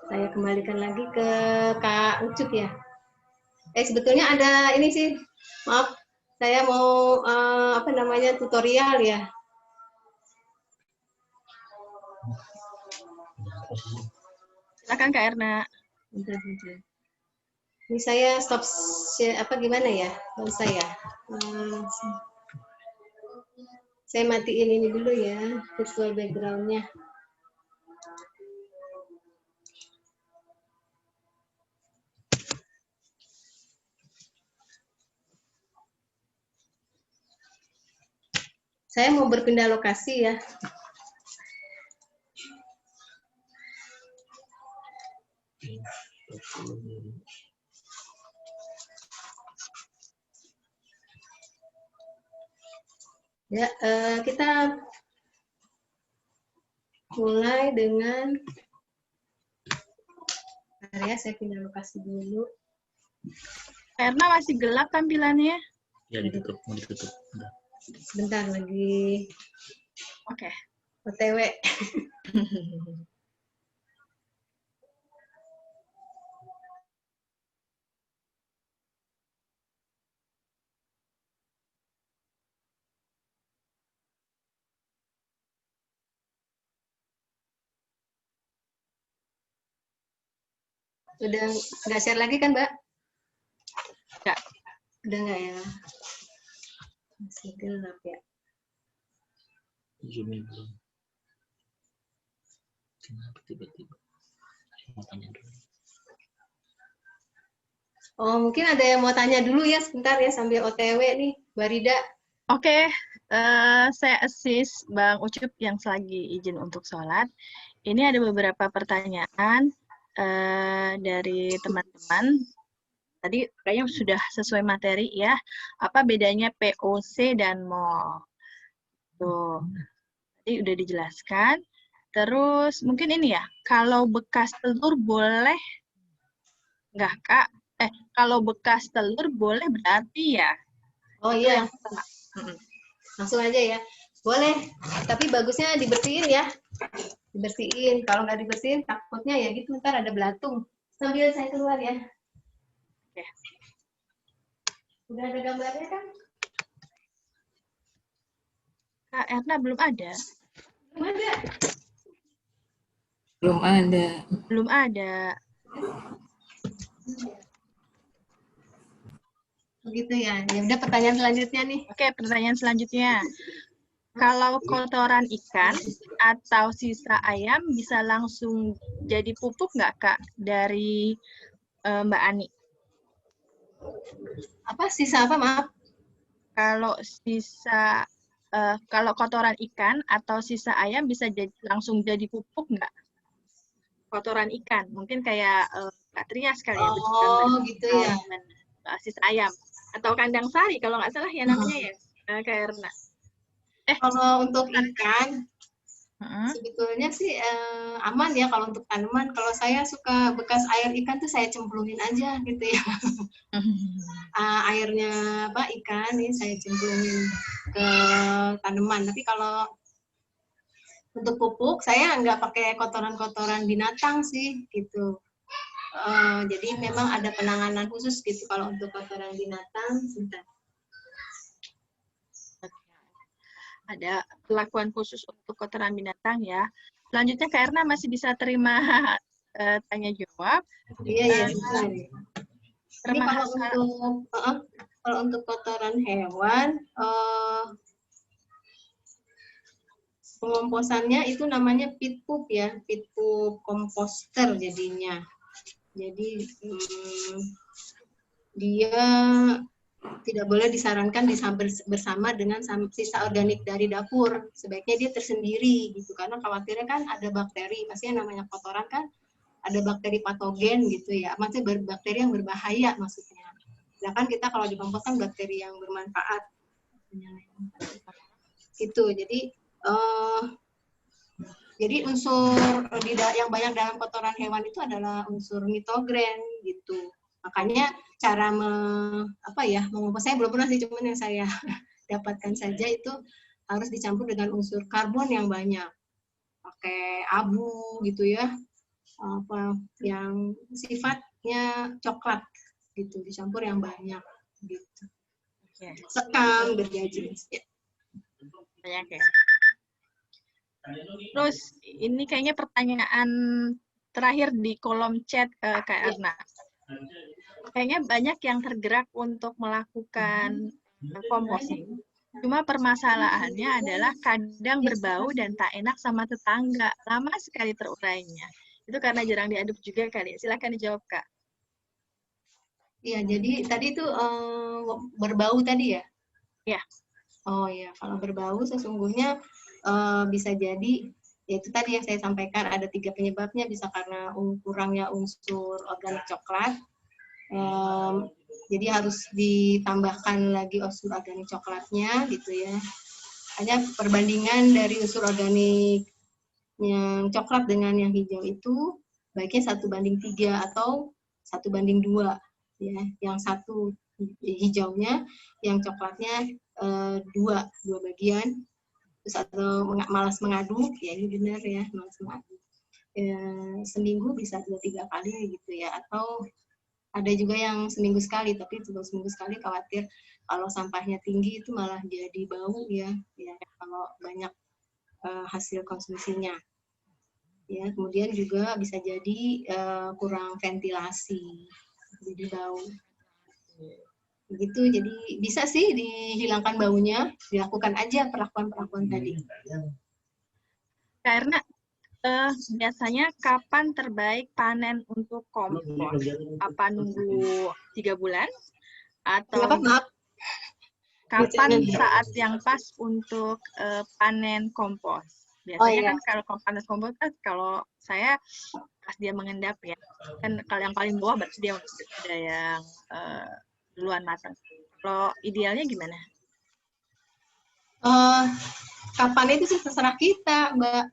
Saya kembalikan lagi ke Kak Ucup ya. Sebetulnya ada ini sih, maaf, saya mau tutorial ya. Silakan Kak Erna. Bentar. Ini saya stop share, gimana ya? Kalau saya matiin ini dulu ya, virtual background-nya. Saya mau berpindah lokasi ya. Ya, kita mulai dengan area, saya pindah lokasi dulu. Erna masih gelap tampilannya. Ya, ditutup, mau ditutup. Sebentar lagi. Oke. OTW. Udah nggak share lagi kan, Mbak? Enggak. Udah nggak ya? Masih gelap ya. Zoom-nya belum. Kenapa tiba-tiba? mau tanya dulu. Oh, mungkin ada yang mau tanya dulu ya, sebentar ya, sambil OTW nih, Mbak Rida. Oke, saya assist Bang Ucup yang selagi izin untuk sholat. Ini ada beberapa pertanyaan dari teman-teman. Tadi kayaknya sudah sesuai materi ya. Apa bedanya POC dan mol? Tuh, tadi udah dijelaskan. Terus mungkin ini ya, kalau bekas telur boleh nggak Kak? Kalau bekas telur boleh berarti ya? Oh Itu iya, yang pertama. langsung aja ya. Boleh, tapi bagusnya dibersihin ya. Dibersihin, kalau nggak dibersihin takutnya ya gitu, ntar ada belatung. Sambil saya keluar ya. Oke. Udah ada gambarnya kan? Kak Erna belum ada. Belum ada. Belum ada. Belum ada. Begitu ya. Ya udah, pertanyaan selanjutnya nih. Oke, pertanyaan selanjutnya. Kalau kotoran ikan atau sisa ayam bisa langsung jadi pupuk nggak Kak dari Mbak Ani? Apa sisa apa, maaf? Kalau kotoran ikan atau sisa ayam bisa langsung jadi pupuk nggak? Kotoran ikan, mungkin kayak Kak Trias kali ya. Oh, gitu ya. Sisa ayam. Atau kandang sari, kalau nggak salah ya namanya ya, Kak Erna. Kalau untuk ikan, sebetulnya sih aman ya kalau untuk tanaman. Kalau saya suka bekas air ikan tuh saya cemplungin aja gitu ya. Airnya apa ikan nih saya cemplungin ke tanaman. Tapi kalau untuk pupuk saya nggak pakai kotoran-kotoran binatang sih gitu. Jadi memang ada penanganan khusus gitu kalau untuk kotoran binatang. Sebentar. Ada perlakuan khusus untuk kotoran binatang ya. Selanjutnya Kak Erna masih bisa terima tanya jawab. Iya, sebentar. Ini kalau untuk kotoran hewan, pengomposannya itu namanya pit poop ya, pit poop komposter jadinya. Jadi dia tidak boleh disarankan bersama dengan sisa organik dari dapur. Sebaiknya dia tersendiri gitu, karena khawatirnya kan ada bakteri. Pastinya namanya kotoran kan ada bakteri patogen gitu ya, maksudnya bakteri yang berbahaya maksudnya. Sedangkan kita kalau di kompos kan bakteri yang bermanfaat. Gitu. Jadi unsur yang banyak dalam kotoran hewan itu adalah unsur nitrogen gitu. Makanya cara mengompos, saya belum pernah sih, cuman yang saya dapatkan saja itu harus dicampur dengan unsur karbon yang banyak. Pakai abu gitu ya. Yang sifatnya coklat gitu, dicampur yang banyak gitu. Sekam, bergaji. Ya. Banyak ya. Terus ini kayaknya pertanyaan terakhir di kolom chat Kak Erna. Kayaknya banyak yang tergerak untuk melakukan composting. Cuma permasalahannya adalah kadang berbau dan tak enak sama tetangga. Lama sekali terurainya. Itu karena jarang diaduk juga kali. Silakan dijawab Kak. Iya, jadi tadi itu berbau tadi ya? Iya. Oh ya, kalau berbau sesungguhnya bisa jadi, yaitu tadi yang saya sampaikan, ada 3 penyebabnya. Bisa karena kurangnya unsur organik coklat, jadi harus ditambahkan lagi unsur organik coklatnya gitu ya. Hanya perbandingan dari unsur organik yang coklat dengan yang hijau itu baiknya 1:3 atau 1:2 ya. Yang satu hijaunya, yang coklatnya 2 bagian. Terus atau malas mengaduk, ya ini benar ya, malas mengaduk. Seminggu bisa 2-3 kali gitu ya, atau ada juga yang seminggu sekali, tapi juga seminggu sekali khawatir kalau sampahnya tinggi itu malah jadi bau ya kalau banyak hasil konsumsinya. Ya, kemudian juga bisa jadi kurang ventilasi, jadi bau. Begitu, jadi bisa sih dihilangkan baunya, dilakukan aja perlakuan-perlakuan tadi. Karena biasanya kapan terbaik panen untuk kompos? Apa nunggu 3 bulan? Atau Kenapa, maaf? kapan saat yang pas untuk panen kompos? Biasanya iya. kan kalau panen kompos kan kalau saya pas dia mengendap ya, kan kalau yang paling bawah berarti dia udah yang duluan matang. Kalau idealnya gimana? Kapan itu sih terserah kita, Mbak.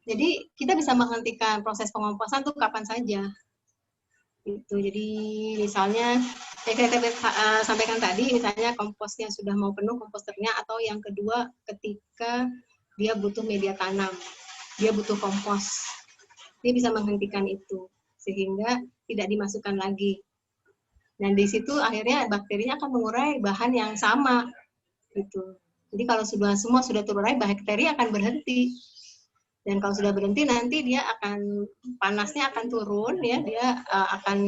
Jadi kita bisa menghentikan proses pengomposan tuh kapan saja. Itu. Jadi misalnya saya sampaikan tadi, misalnya komposnya sudah mau penuh komposternya, atau yang kedua ketika dia butuh media tanam, dia butuh kompos, dia bisa menghentikan itu sehingga tidak dimasukkan lagi. Dan di situ akhirnya bakterinya akan mengurai bahan yang sama, gitu. Jadi kalau semua sudah terurai, bakteri akan berhenti. Dan kalau sudah berhenti, nanti dia akan panasnya akan turun, ya, dia akan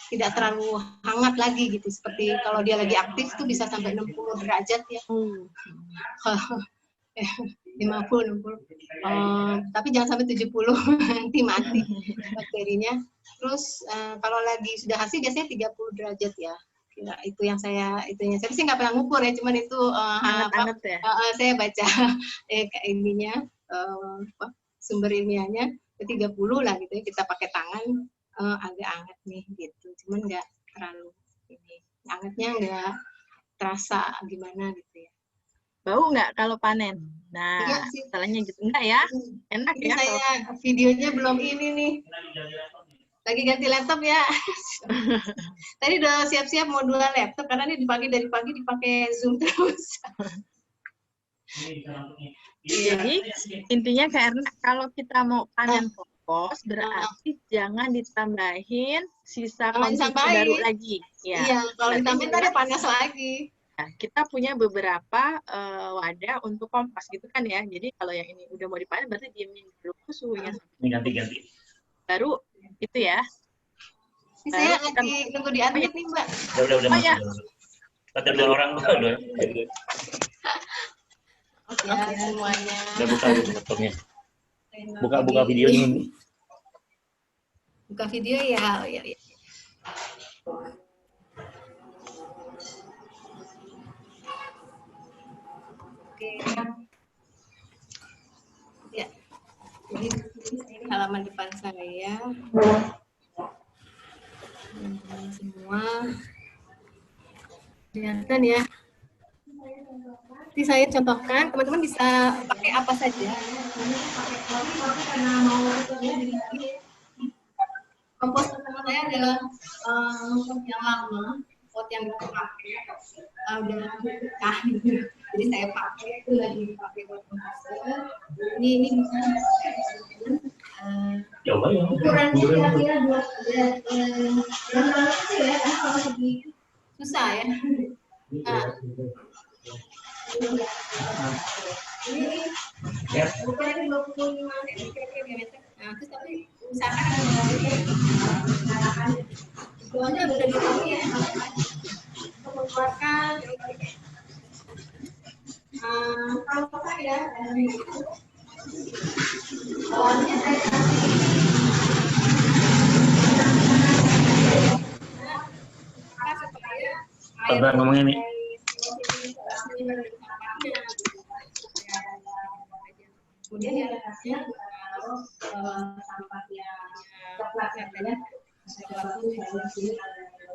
tidak terlalu hangat lagi gitu. Seperti kalau dia lagi aktif itu bisa sampai 60 derajat ya. 50, 60. Tapi jangan sampai 70, nanti mati bakterinya. Terus kalau lagi sudah hasil biasanya 30 derajat ya. Kira itu yang saya sih nggak pernah ngukur ya, cuman itu Hangat-hangat ya? Saya baca ininya sumber ilmiahnya 30 lah gitu ya, kita pakai tangan agak hangat nih gitu, cuman nggak terlalu ini, hangatnya nggak terasa gimana gitu ya. Bau nggak kalau panen? Nah, Iya sih. salahnya gitu enggak ya? Enak ini ya? Saya videonya belum ini nih. Lagi ganti laptop ya. Tadi udah siap-siap mau 2 laptop karena ini dari pagi dipakai Zoom terus. Jadi intinya karena kalau kita mau panen kompos berarti jangan ditambahin sisa konsumsi baru lagi. Ya. Iya, kalau ditambahin ada panas lagi. Nah, kita punya beberapa wadah untuk kompos gitu kan ya. Jadi kalau yang ini udah mau dipanen berarti diemin dulu suhunya. Ini ganti-ganti. Baru itu ya. Ini saya lagi nunggu di admit nih, Mbak. Udah Oh ya. Ada 2 orang. Oke, semuanya. Udah buka laptopnya. Buka videonya ini. Buka video ya. Oh, ya. Oke. Ya. Jadi ini halaman depan saya. Semua kelihatan ya. Nanti saya contohkan, teman-teman bisa pakai apa saja. Karena mau kompos pertama saya adalah pot yang lama, pot yang dipakai udah pecah gitu. Jadi saya pakai itu lagi pakai pot komposter. Ini bisa ukurannya kira-kira 2 ya, kalau segini susah ya. Nah, ini ukurannya 25 cm. Nah, terus tapi misalkan bawahnya udah dipotong ya, untuk mengeluarkan kalau saya dari itu bawahnya saya kasih Sabar ngomongnya nih. Kemudian di atasnya kalau sampahnya coklat katanya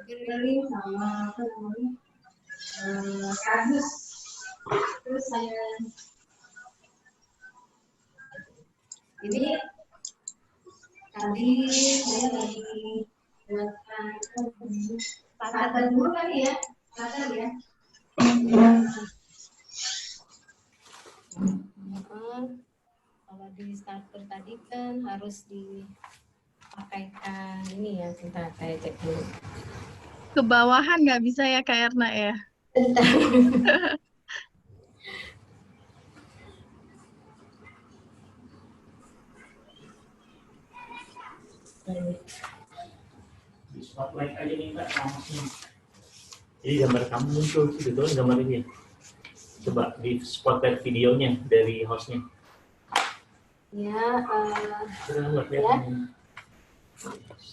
kering sama apa namanya kardus. Terus saya ini tadi saya lagi buatkan starter dulu kali ya, starter ya. Kalau di starter tadi kan harus dipakaikan ini ya, sebentar saya cek dulu. Ke bawahan nggak bisa ya Kak Erna ya? Di spotlight aja nih Mbak. Jadi gambar kamu muncul gitu doang gambar ini. Coba di spotlight videonya dari hostnya. Ya, Nggak lihat. ya.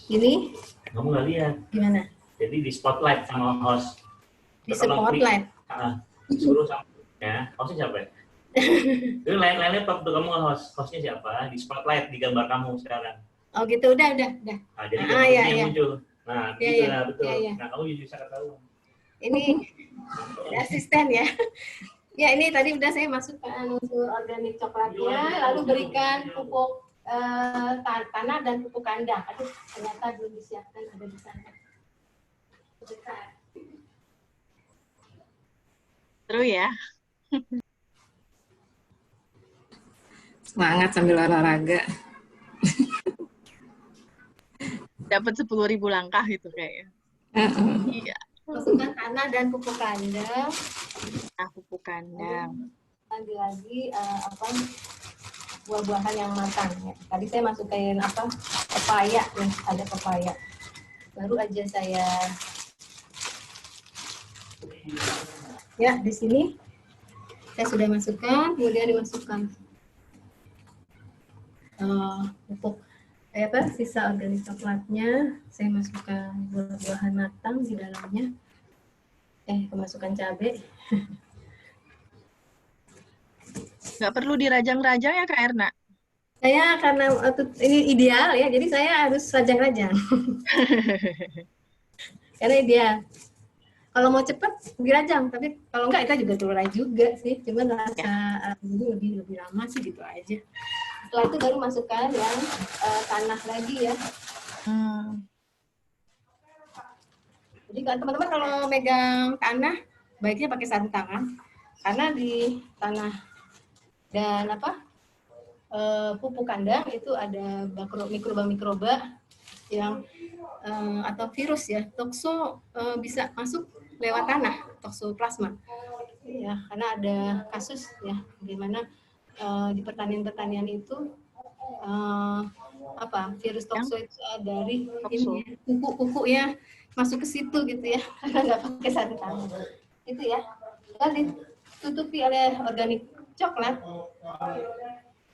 Ini Kamu nggak lihat. gimana? Jadi di spotlight sama host. Di Kalau klik, spotlight. suruh sama ya. Hostnya siapa ya? Jadi lain laptop tuh kamu host. Hostnya siapa? Di spotlight di gambar kamu sekarang. Oh gitu, udah. Nah, jadi Ah, gambar ya, yang ya. muncul. Nah, Ya, gitu ya. lah, betul. Ya, ya. Nah, kamu bisa ketahuan. Ini asisten ya. Ya, ini tadi udah saya masukkan unsur organik coklatnya, lalu berikan pupuk tanah dan pupuk kandang. Aduh, ternyata belum disiapkan, ada di sana. Sebentar. Seru ya. Semangat sambil olahraga. Dapat 10.000 langkah gitu kayaknya. Iya. Masukkan tanah dan pupuk kandang. Nah, pupuk kandang. Lagi buah-buahan yang matang. Ya. Tadi saya masukin pepaya nih, ada pepaya. Baru aja saya. Ya, di sini saya sudah masukkan, kemudian dimasukkan pupuk sisa organik coklatnya. Saya masukkan buah-buahan matang di dalamnya. Kemasukan cabai. Nggak perlu dirajang-rajang ya Kak Erna? Saya karena ini ideal ya, jadi saya harus rajang-rajang. Karena ideal. Kalau mau cepat dirajang, tapi kalau enggak kita juga terurai juga sih. Cuman rasa lebih lama sih gitu aja. Setelah itu baru masukkan yang tanah lagi ya. Jadi teman-teman kalau megang tanah baiknya pakai sarung tangan, karena di tanah dan pupuk kandang itu ada mikroba yang atau virus ya, tokso bisa masuk lewat tanah, toksoplasma ya, karena ada kasus ya bagaimana di pertanian itu virus tokso itu dari kuku ya masuk ke situ gitu ya, karena nggak pakai sarung tangan itu ya. Lalu ditutupi oleh organik coklat.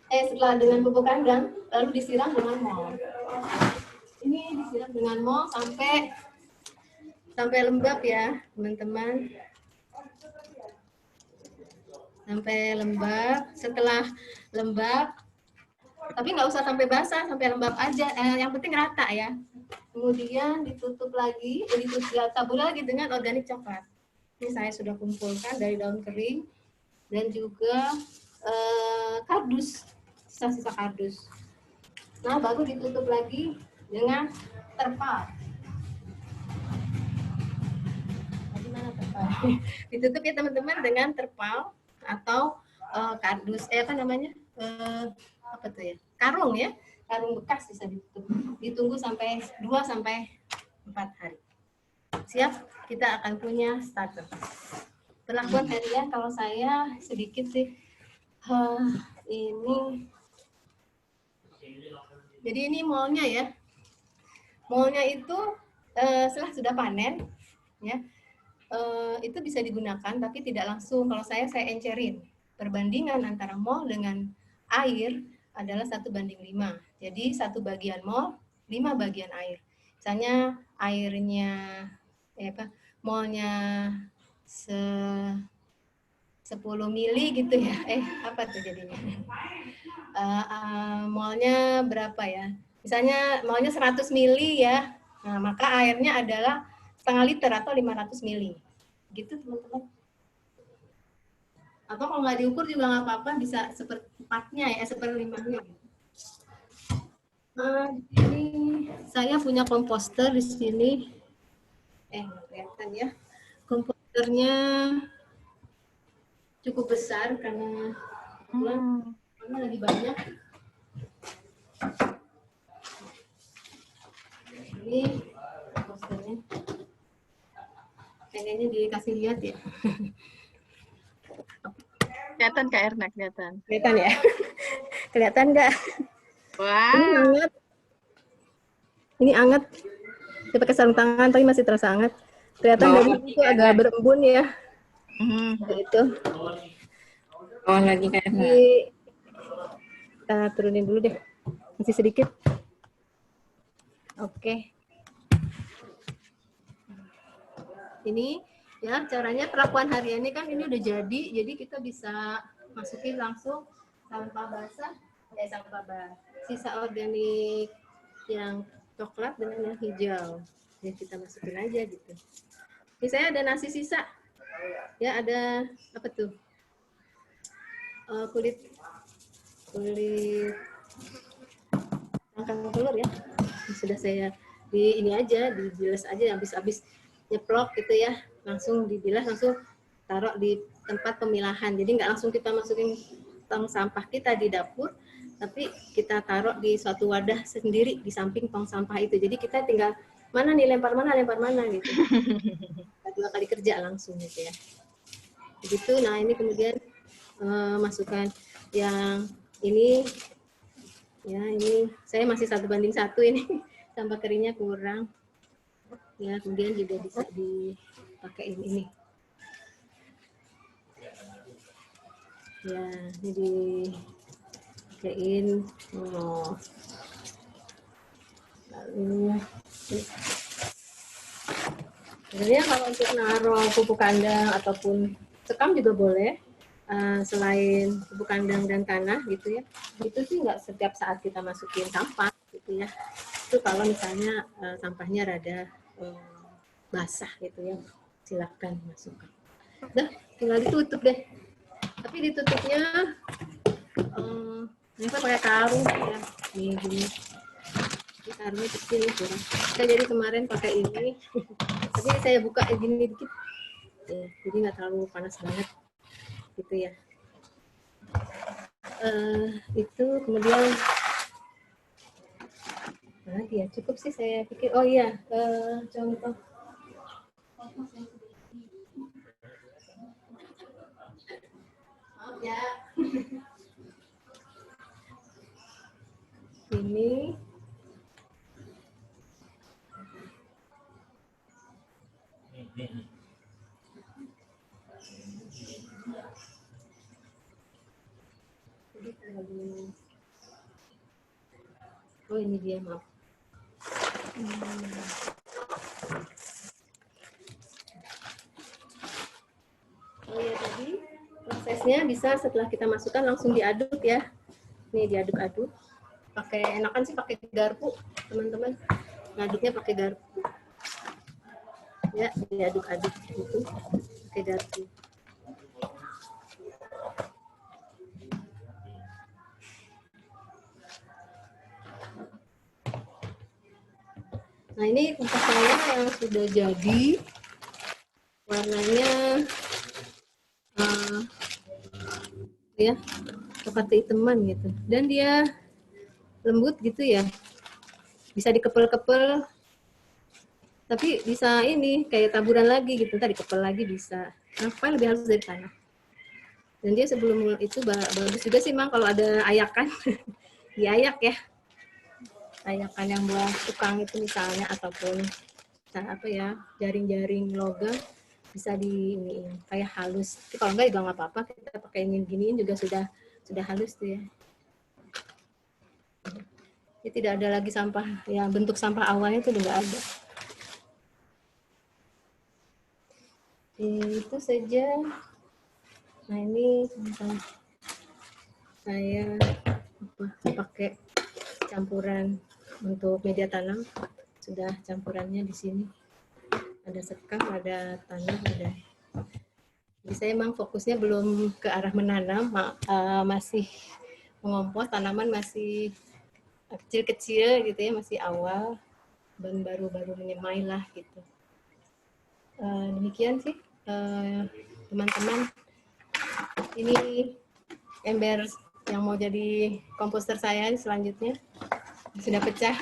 Setelah dengan pupuk kandang, lalu disiram dengan mol. Ini disiram dengan mol sampai lembab ya, teman-teman. Sampai lembab. Setelah lembab, tapi nggak usah sampai basah, sampai lembab aja. Yang penting rata ya. Kemudian ditutup lagi, tabur lagi dengan organik coklat. Ini saya sudah kumpulkan dari daun kering dan juga kardus, sisa-sisa kardus. Nah, baru ditutup lagi dengan terpal. Bagaimana terpal? Ditutup ya teman-teman dengan terpal atau kardus, karung ya, karung bekas bisa ditutup. Ditunggu sampai 2-4 hari. Siap, kita akan punya starter. Perlakuan harian kalau saya sedikit sih. Jadi ini molnya ya. Molnya itu setelah sudah panen, ya, itu bisa digunakan, tapi tidak langsung. Kalau saya encerin. Perbandingan antara mol dengan air adalah 1:5. Jadi 1 bagian mol, 5 bagian air. Misalnya airnya, molnya 10 mili gitu ya. Apa tuh jadinya? Molnya berapa ya? Misalnya molnya 100 mili ya. Nah, maka airnya adalah setengah liter atau 500 mili. Gitu teman-teman. Atau kalau nggak diukur juga nggak apa-apa, bisa seperempatnya ya, 1/5-nya. Ini saya punya komposter di sini. Nggak kelihatan ya. Komposternya cukup besar karena lagi banyak. Ini komposternya. Kayaknya dikasih lihat ya. Kelihatan Kak Erna, kelihatan. Kelihatan ya? Kelihatan nggak? Wah. Ini hangat. Ini hangat. Saya pakai sarung tangan tapi masih terasa hangat. Kelihatan dari itu agak berembun ya. Nah, itu. Lagi kayaknya. kita turunin dulu deh. Masih sedikit. Oke. Ini ya caranya perlakuan hariannya kan ini udah jadi kita bisa masukin langsung sampah basah, sisa organik yang coklat dengan yang hijau. Ya kita masukin aja gitu. Ini saya ada nasi sisa. Ya ada apa tuh? Kulit rangkang telur ya. Sudah saya di ini aja, dibilas aja habis nyeplok gitu ya. Langsung dibilas, langsung taruh di tempat pemilahan. Jadi nggak langsung kita masukin tong sampah kita di dapur, tapi kita taruh di suatu wadah sendiri di samping tong sampah itu. Jadi kita tinggal mana nih lempar mana gitu. Dua kali kerja langsung gitu ya. Begitu. Nah ini kemudian masukkan yang ini ya, ini saya masih 1:1 ini sampah keringnya kurang ya, kemudian juga bisa dipakai ini ya, ini dipakein. Lalu sebenarnya kalau untuk naruh pupuk kandang ataupun sekam juga boleh. Selain pupuk kandang dan tanah gitu ya, itu sih nggak setiap saat kita masukin sampah gitu ya. Itu kalau misalnya sampahnya rada basah gitu ya, silakan masukkan. Udah, tinggal ditutup deh. Tapi ditutupnya ini pakai karung ya, gini. Ini karungnya kecil kurang. Saya jadi kemarin pakai ini, tapi saya buka gini dikit, ya, jadi nggak terlalu panas banget. Gitu ya. Itu kemudian lagi ya, cukup sih saya pikir. Oh iya, contoh ya. Ini oh ini dia, maaf. Oh ya, tadi prosesnya bisa setelah kita masukkan langsung diaduk ya. Nih diaduk-aduk. Enakan sih pakai garpu, teman-teman. Ngaduknya pakai garpu. Ya, diaduk-aduk gitu pakai garpu. Nah ini kompas saya yang sudah jadi, warnanya ya coklat kehitaman gitu, dan dia lembut gitu ya, bisa dikepel-kepel, tapi bisa ini kayak taburan lagi gitu, tadi dikepel lagi bisa. Nah, paling lebih halus dari tanah. Dan dia sebelum itu bagus juga sih, Mang, kalau ada ayakan, diayak ya. Ayakan yang buat tukang itu misalnya, ataupun apa ya, jaring-jaring logam bisa di ini kayak halus. Tapi kalau enggak juga nggak apa-apa, kita pakai giniin juga sudah halus tuh ya. Jadi tidak ada lagi sampah yang bentuk sampah awalnya itu udah nggak ada. Itu saja. Nah ini saya pakai campuran untuk media tanam, sudah campurannya di sini, ada sekam, ada tanah, ada. Jadi saya emang fokusnya belum ke arah menanam, masih mengompos, tanaman masih kecil-kecil gitu ya, masih awal dan baru-baru menyemai lah gitu. Demikian sih teman-teman. Ini ember yang mau jadi komposter saya selanjutnya sudah pecah,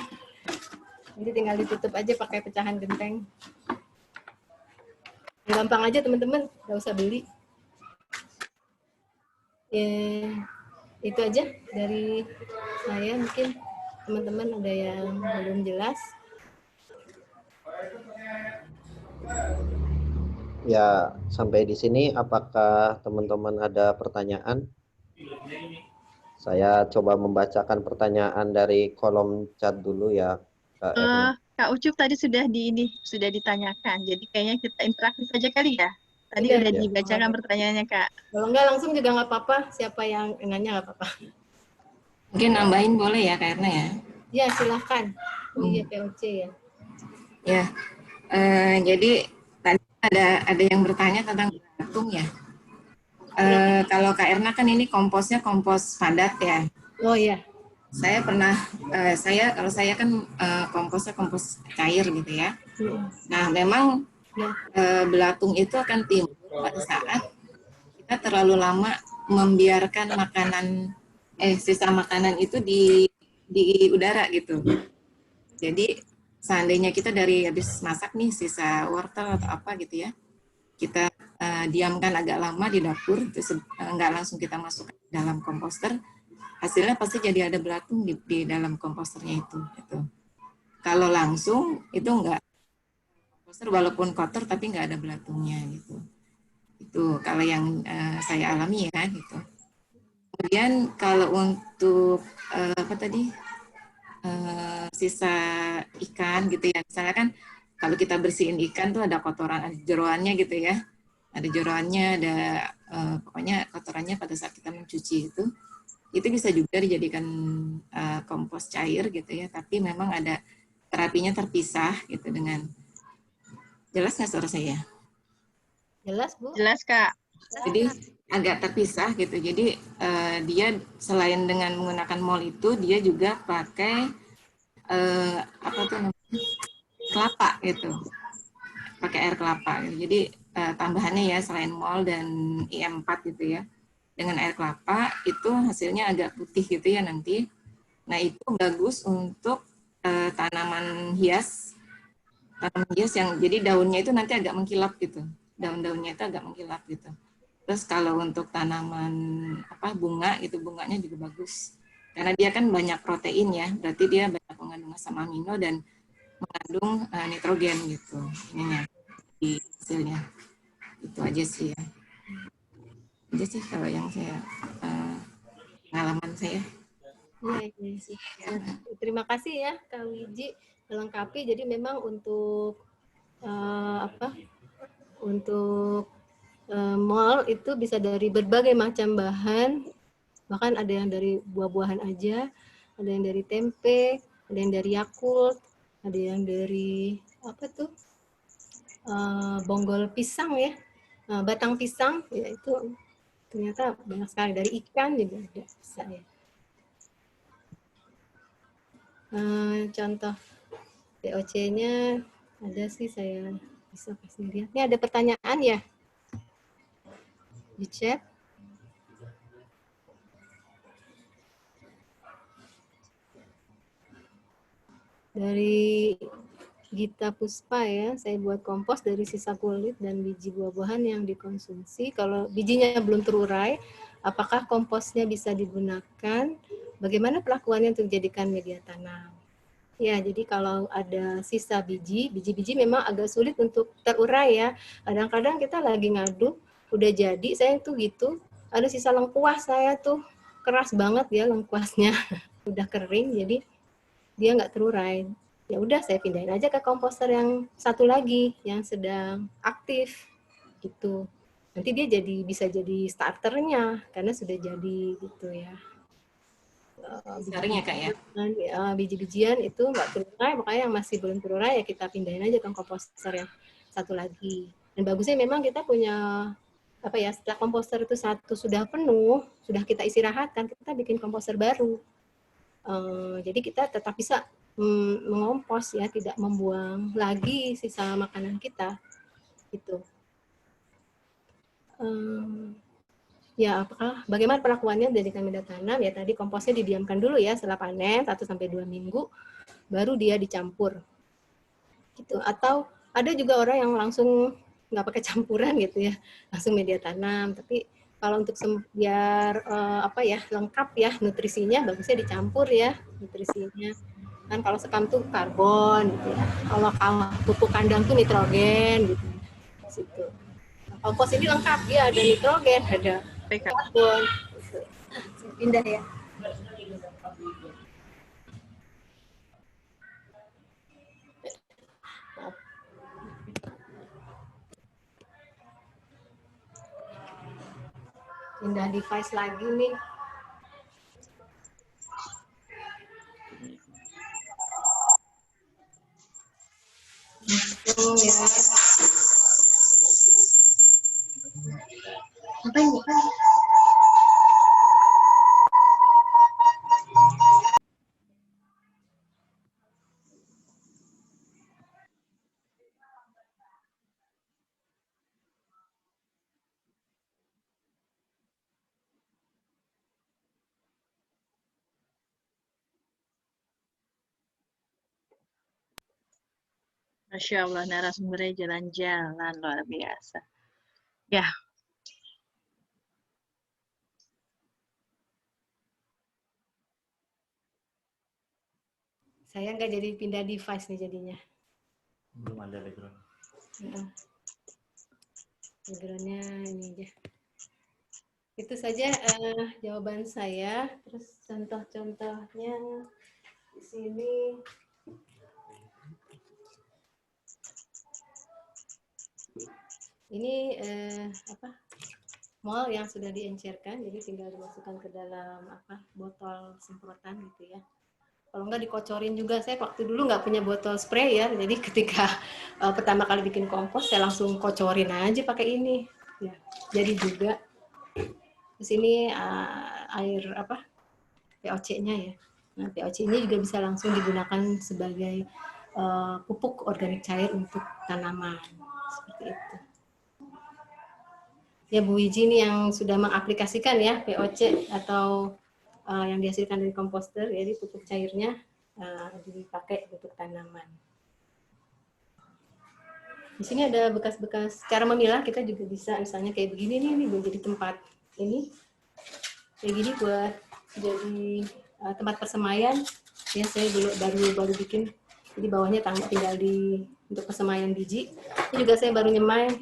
jadi tinggal ditutup aja pakai pecahan genteng. Gampang aja teman-teman, nggak usah beli. Ya, itu aja dari saya. Mungkin teman-teman ada yang belum jelas. Ya, sampai di sini apakah teman-teman ada pertanyaan? Saya coba membacakan pertanyaan dari kolom chat dulu ya, Kak Erna. Kak Ucup tadi sudah ditanyakan, jadi kayaknya kita interaktif saja kali ya. Tadi Iya. udah Iya. dibacakan pertanyaannya, Kak. Kalau enggak langsung juga nggak apa-apa. Siapa yang nanya nggak apa-apa. Mungkin nambahin boleh ya Kak Erna ya? Ya, silahkan. Oh iya, POC ya. Ya, jadi tadi ada yang bertanya tentang belatung ya. Kalau Kak Erna kan ini komposnya kompos padat ya. Oh iya. Saya pernah, kalau saya kan komposnya kompos cair gitu ya. Nah, memang belatung itu akan timbul pada saat kita terlalu lama membiarkan sisa makanan itu di udara gitu. Jadi seandainya kita dari habis masak nih sisa wortel atau apa gitu ya, kita diamkan agak lama di dapur, terus nggak langsung kita masukkan ke dalam komposter, hasilnya pasti jadi ada belatung di dalam komposternya itu. Gitu. Kalau langsung itu nggak, komposter walaupun kotor tapi nggak ada belatungnya gitu. Itu kalau yang saya alami ya gitu. Kemudian kalau untuk sisa ikan gitu ya, misalnya kan kalau kita bersihin ikan tuh ada kotoran, ada jeroannya gitu ya, ada jeroannya, ada pokoknya kotorannya pada saat kita mencuci itu bisa juga dijadikan kompos cair gitu ya, tapi memang ada terapinya terpisah gitu dengan, jelas nggak suara saya? Jelas, Bu? Jelas, Kak. Jadi agak terpisah gitu. Jadi dia selain dengan menggunakan mol itu, dia juga pakai kelapa gitu. Pakai air kelapa gitu. Jadi tambahannya ya selain mol dan IM4 gitu ya. Dengan air kelapa itu hasilnya agak putih gitu ya nanti. Nah, itu bagus untuk tanaman hias. Tanaman hias yang jadi daunnya itu nanti agak mengkilap gitu. Daun-daunnya itu agak mengkilap gitu. Terus kalau untuk tanaman bunga itu bunganya juga bagus karena dia kan banyak protein ya, berarti dia banyak mengandung asam amino dan mengandung nitrogen gitu ininya di hasilnya. Itu aja sih ya. Aja sih kalau yang saya pengalaman saya. Iya sih. Terima kasih ya Kak Wiji melengkapi. Jadi memang untuk mol itu bisa dari berbagai macam bahan, bahkan ada yang dari buah-buahan aja, ada yang dari tempe, ada yang dari Yakult, ada yang dari bonggol pisang ya, batang pisang, ya itu ternyata banyak sekali, dari ikan juga ada bisa ya. Contoh DOC-nya ada sih, saya bisa kasih lihat. Ini ada pertanyaan ya di chat. Dari Gita Puspa ya, saya buat kompos dari sisa kulit dan biji buah-buahan yang dikonsumsi. Kalau bijinya belum terurai, apakah komposnya bisa digunakan? Bagaimana pelakuannya untuk dijadikan media tanam? Ya, jadi kalau ada sisa biji-biji memang agak sulit untuk terurai ya. Kadang-kadang kita lagi ngaduk, udah jadi, saya tuh gitu, ada sisa lengkuas saya tuh, keras banget ya lengkuasnya, udah kering, jadi dia nggak terurai. Ya udah saya pindahin aja ke komposter yang satu lagi, yang sedang aktif, gitu. Nanti dia bisa jadi starternya, karena sudah jadi gitu ya. Seringnya Kak ya. Biji-bijian itu nggak terurai, makanya yang masih belum terurai ya kita pindahin aja ke komposter yang satu lagi. Dan bagusnya memang kita punya setelah komposter itu satu sudah penuh, sudah kita istirahatkan, kita bikin komposter baru. Jadi kita tetap bisa mengompos ya, tidak membuang lagi sisa makanan kita gitu. Ya, bagaimana perlakuannya dijadikan media tanam? Ya tadi komposnya didiamkan dulu ya setelah panen 1-2 minggu, baru dia dicampur. Gitu. Atau ada juga orang yang langsung nggak pakai campuran gitu ya, langsung media tanam. Tapi kalau untuk biar lengkap ya nutrisinya, bagusnya dicampur ya nutrisinya. Kan kalau sekam tuh karbon gitu ya. Kalau pupuk kandang tuh nitrogen gitu. Situ. Kompos ini lengkap, dia ada nitrogen, ada karbon. Pindah ya. Pindah device lagi nih. Ya. Ngapain? Masya Allah, narasumbernya jalan-jalan luar biasa. Ya, Saya nggak jadi pindah device nih jadinya. Belum ada background. Backgroundnya ini aja. Itu saja jawaban saya. Terus contoh-contohnya di sini. Ini mol yang sudah diencerkan, jadi tinggal dimasukkan ke dalam botol semprotan gitu ya. Kalau nggak dikocorin juga, saya waktu dulu nggak punya botol spray ya, jadi ketika pertama kali bikin kompos saya langsung kocorin aja pakai ini. Ya, jadi juga. Terus ini air POC-nya ya. Nah, POC-nya juga bisa langsung digunakan sebagai pupuk organik cair untuk tanaman seperti itu. Ya Bu Wiji ini yang sudah mengaplikasikan ya POC atau yang dihasilkan dari komposter, jadi pupuk cairnya dipakai untuk tanaman. Di sini ada bekas-bekas cara memilah, kita juga bisa misalnya kayak begini nih buat jadi tempat ini, kayak gini buat jadi tempat persemaian. Ya saya baru bikin, jadi bawahnya tinggal untuk persemaian biji. Ini juga saya baru nyemai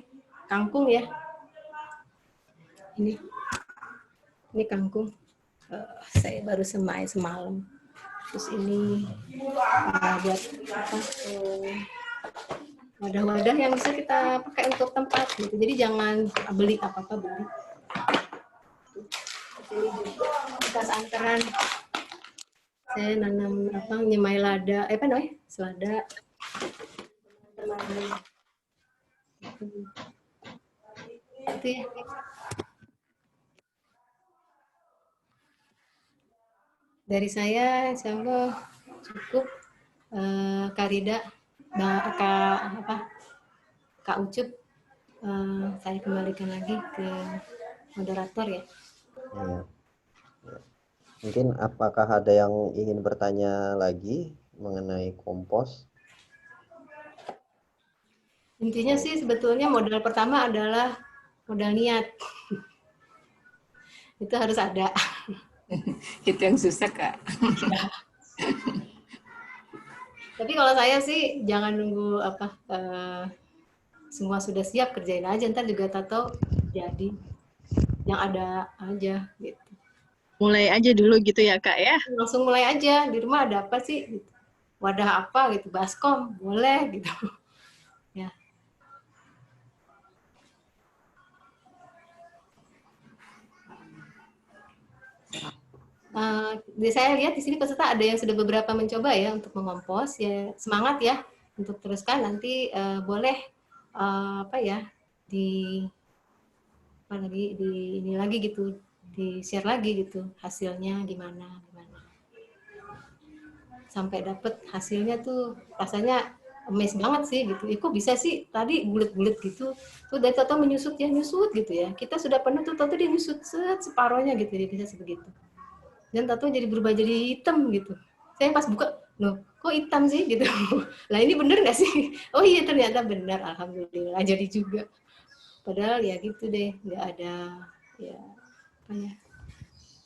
kangkung ya. Ini kangkung, saya baru semai semalam. Terus ini buat wadah-wadah yang bisa kita pakai untuk tempat gitu. Jadi jangan beli apa-apa beli. Ini juga bekas antaran. Saya nanam nyemai lada, selada. Itu ya. Dari saya, insya Allah cukup. Kak Rida, Kak Ucup, saya kembalikan lagi ke moderator ya. Ya. Mungkin apakah ada yang ingin bertanya lagi mengenai kompos? Intinya sih sebetulnya modal pertama adalah modal niat. Itu harus ada. Itu yang susah, Kak. Tapi kalau saya sih jangan nunggu semua sudah siap, kerjain aja, ntar juga tato jadi yang ada aja gitu. mulai aja dulu gitu ya Kak ya. Langsung mulai aja, di rumah ada apa sih gitu. Wadah apa gitu, baskom boleh gitu. Ya. Saya lihat di sini peserta ada yang sudah beberapa mencoba ya untuk mengompos, ya semangat ya untuk teruskan. Nanti boleh di ini lagi gitu, di share lagi gitu hasilnya gimana sampai dapet hasilnya tuh rasanya amazed banget sih gitu. Kok bisa sih tadi bulet-bulet gitu tuh dari toto nyusut gitu ya, kita sudah penuh tuh toto dia nyusut separohnya gitu, dia bisa sebegitu. Dan tato jadi berubah jadi hitam gitu. Saya pas buka, loh kok hitam sih gitu. Lah ini bener nggak sih? Oh iya ternyata benar, alhamdulillah jadi juga. Padahal ya gitu deh, nggak ada ya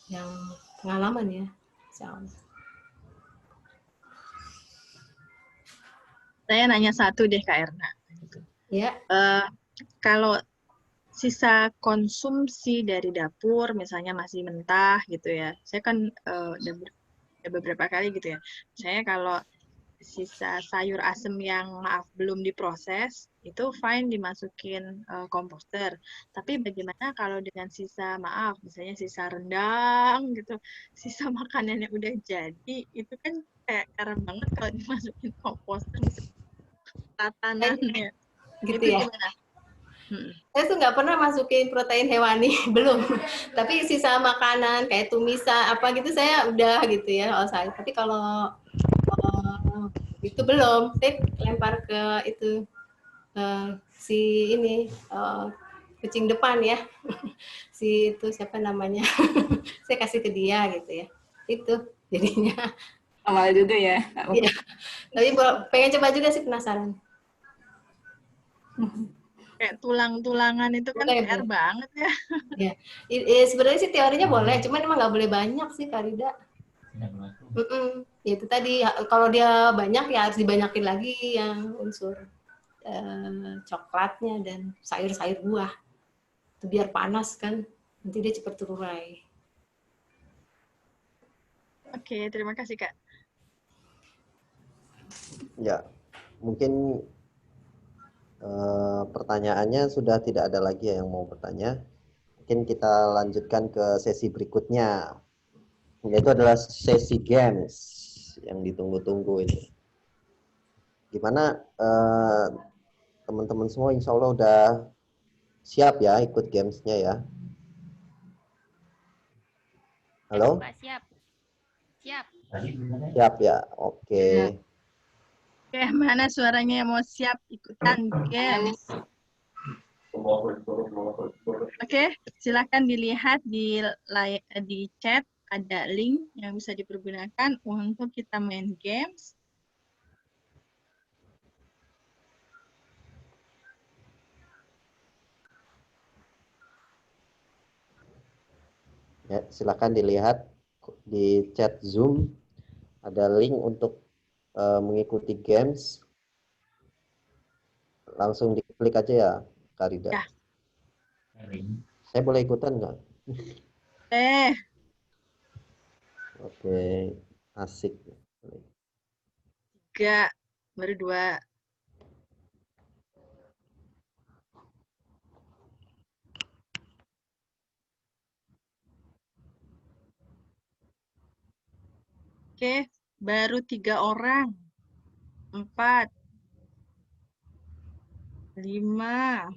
yang pengalaman ya. Saya nanya satu deh Kak Erna. Ya. Kalau sisa konsumsi dari dapur misalnya masih mentah gitu ya, saya kan udah beberapa kali gitu ya, saya kalau sisa sayur asem yang belum diproses itu fine dimasukin komposter. Tapi bagaimana kalau dengan sisa, maaf, misalnya sisa rendang gitu, sisa makanan yang udah jadi, itu kan kayak karam banget kalau dimasukin komposter, misalnya tatanannya. Gitu Itu ya. gimana? Saya tuh nggak pernah masukin protein hewani, belum. Tapi sisa makanan kayak tumisan apa gitu saya udah gitu ya kalau saya. Tapi kalau itu belum, saya lempar ke itu si ini kucing depan ya, si itu siapa namanya, saya kasih ke dia gitu ya. Itu jadinya. Awal juga ya. Iya. Tapi pengen coba juga sih, penasaran. Kayak tulang-tulangan itu kan Boleh, PR boleh. banget ya. Ya. Sebenarnya sih teorinya boleh, cuman emang nggak boleh banyak sih Karida. Ya itu tadi, kalau dia banyak ya harus dibanyakin lagi yang unsur coklatnya dan sayur-sayur buah. Itu biar panas kan, nanti dia cepat terurai. Oke, terima kasih Kak. Ya, mungkin pertanyaannya sudah tidak ada lagi yang mau bertanya. Mungkin kita lanjutkan ke sesi berikutnya, yaitu adalah sesi games yang ditunggu-tunggu ini. Gimana teman-teman semua insya Allah udah siap ya ikut gamesnya ya? Halo? Siap. Siap. Siap ya, oke. Oke, mana suaranya yang mau siap ikutan games? Oke, silakan dilihat di chat, ada link yang bisa dipergunakan untuk kita main games. Ya, silakan dilihat di chat Zoom, ada link untuk mengikuti games. Langsung diklik aja ya, Karida. Ya. Saya boleh ikutan nggak? Oke, asik. 3, baru 2. Oke, baru 3 orang. 4, 5.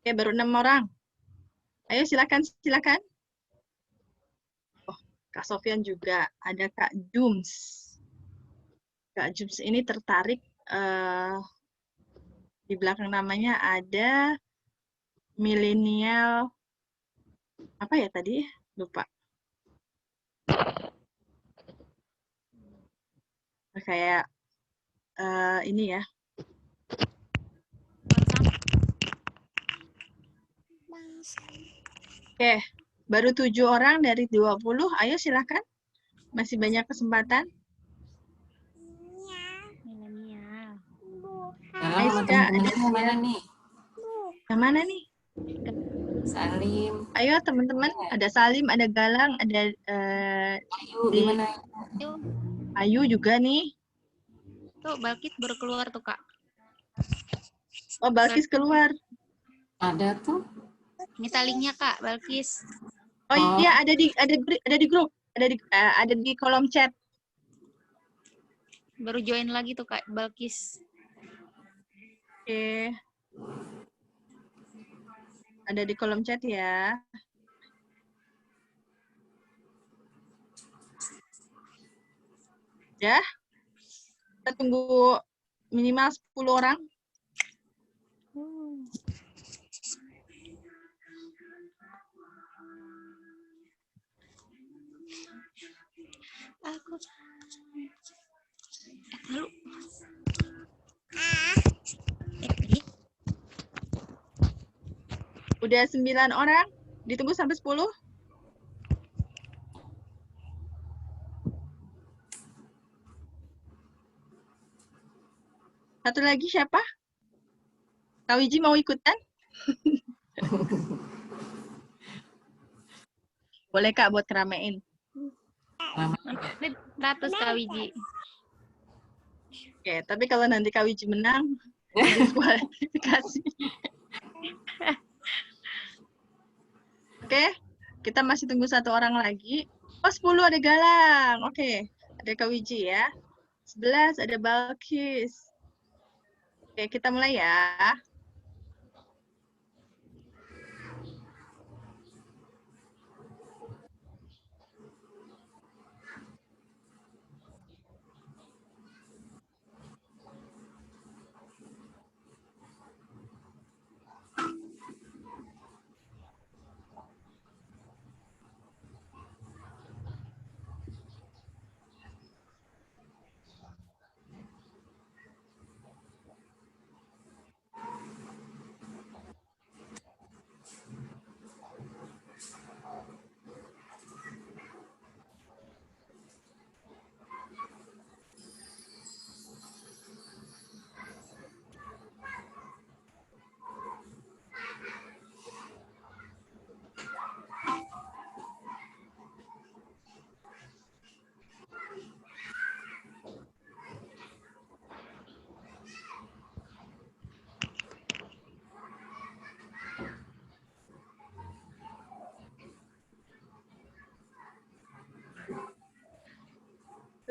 Oke, baru 6 orang. Ayo silakan, silakan. Oh, Kak Sofian juga, ada Kak Jums. Kak Jums ini tertarik di belakang namanya ada milenial apa ya tadi? Lupa. Kayak ini ya. Oke, baru 7 orang dari 20. Ayo silakan. Masih banyak kesempatan. Aiska, ada mana nih? Yang mana nih? Salim. Ayo teman-teman, ada Salim, ada Galang, ada Ayu, gimana? Ayu juga nih. Tuh, Balkis baru keluar tuh, Kak. Oh, Balkis keluar. Ada tuh. Minta linknya, Kak, Balkis. Oh iya, ada di grup, ada di kolom chat. Baru join lagi tuh, Kak, Balkis. Oke. Ada di kolom chat ya. Ya. Kita tunggu minimal 10 orang. Aku lalu Udah 9 orang. Ditunggu sampai 10. Satu lagi siapa? Kak Wiji mau ikutan? Boleh Kak buat keramein. Nanti 100 Kak Wiji. Oke, tapi kalau nanti Kak Wiji menang, diskualifikasi. Oke, kita masih tunggu satu orang lagi. Oh, 10 ada Galang. Oke, ada Kak Wiji ya. 11 ada Balkis. Oke, kita mulai ya.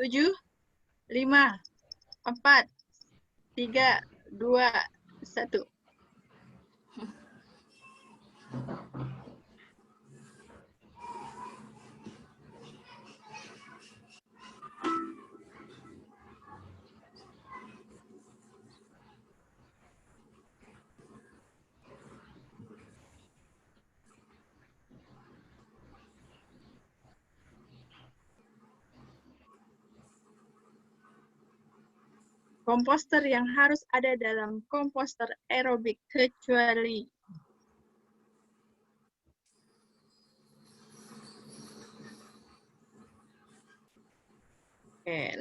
Tujuh, 5, 4, 3, 2, 1. Komposter yang harus ada dalam komposter aerobik kecuali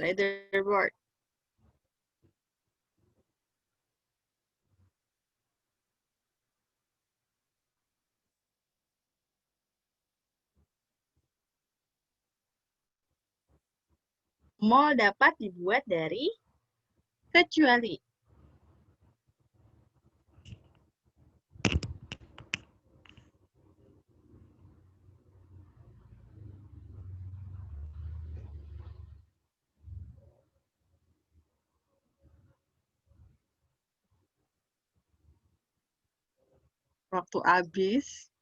leaderboard. Mall dapat dibuat dari kecuali waktu habis.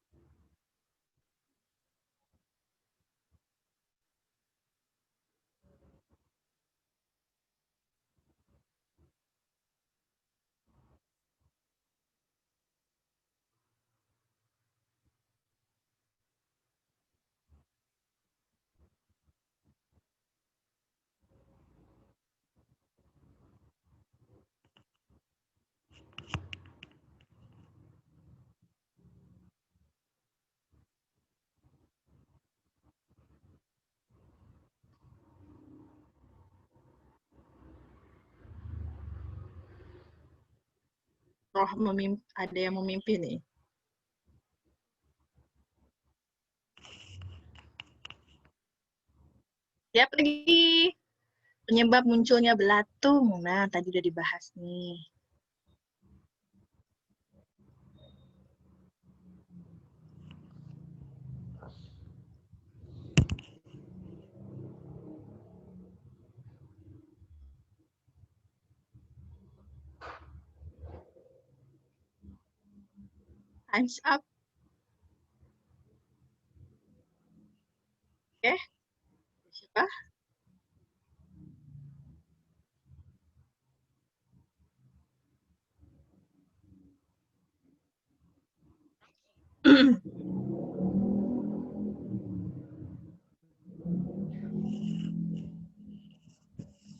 Roh ada yang memimpin nih. Siap lagi. Penyebab munculnya belatung. Nah, tadi udah dibahas nih. Time's up. Oke. Siapa?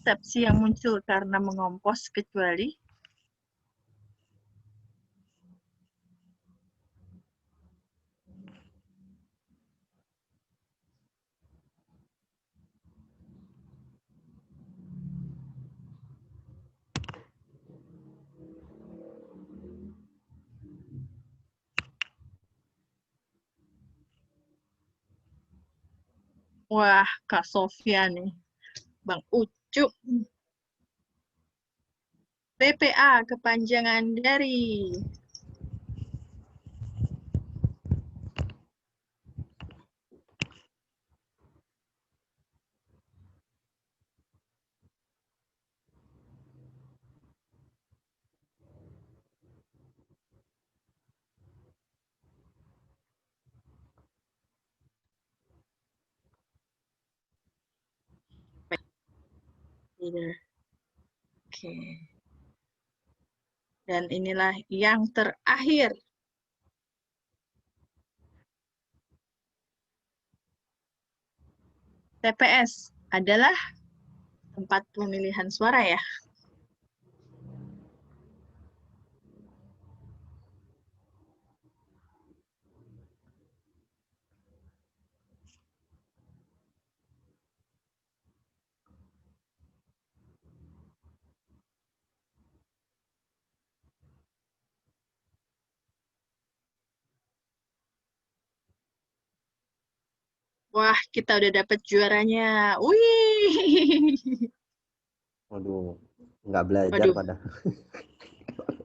Persepsi yang muncul karena mengompos kecuali Wah, Kak Sofia nih. Bang Ucup. TPA kepanjangan dari leader. Oke. Dan inilah yang terakhir. TPS adalah tempat pemilihan suara ya. Wah, kita udah dapet juaranya. Wih. Waduh, nggak belajar Waduh. pada.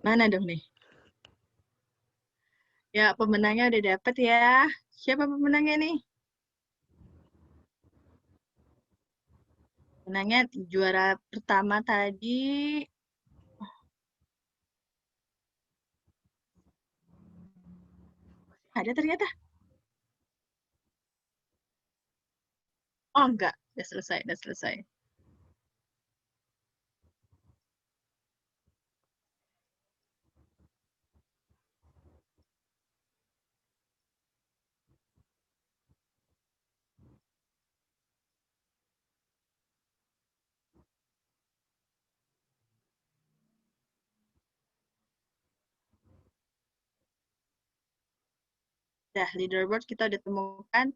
Mana dong nih? Ya, pemenangnya udah dapet ya. Siapa pemenangnya nih? Pemenangnya juara pertama tadi. Ada ternyata. Oh, enggak. Udah selesai, udah selesai. Dah, leaderboard kita udah temukan.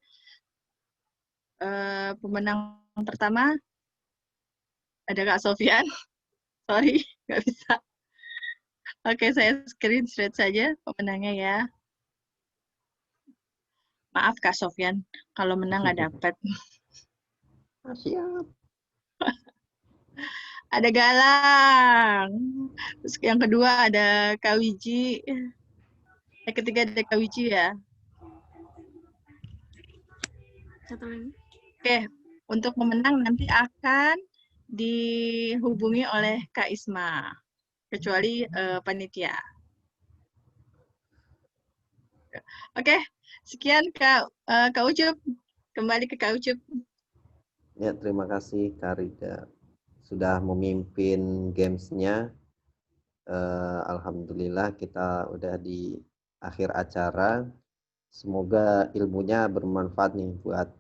Pemenang pertama ada Kak Sofian. Sorry, nggak bisa. Oke, saya screenshot saja pemenangnya ya. Maaf Kak Sofian, kalau menang nggak dapat. Siap. Ada Galang. Terus yang kedua ada Kak Wiji. Yang ketiga ada Kak Wiji ya. Satu lagi. Oke, untuk pemenang nanti akan dihubungi oleh Kak Isma. Kecuali panitia. Oke, sekian Kak Ucup. Kembali ke Kak Ucup. Ya, terima kasih Kak Rida sudah memimpin gamesnya. Alhamdulillah kita udah di akhir acara. Semoga ilmunya bermanfaat nih buat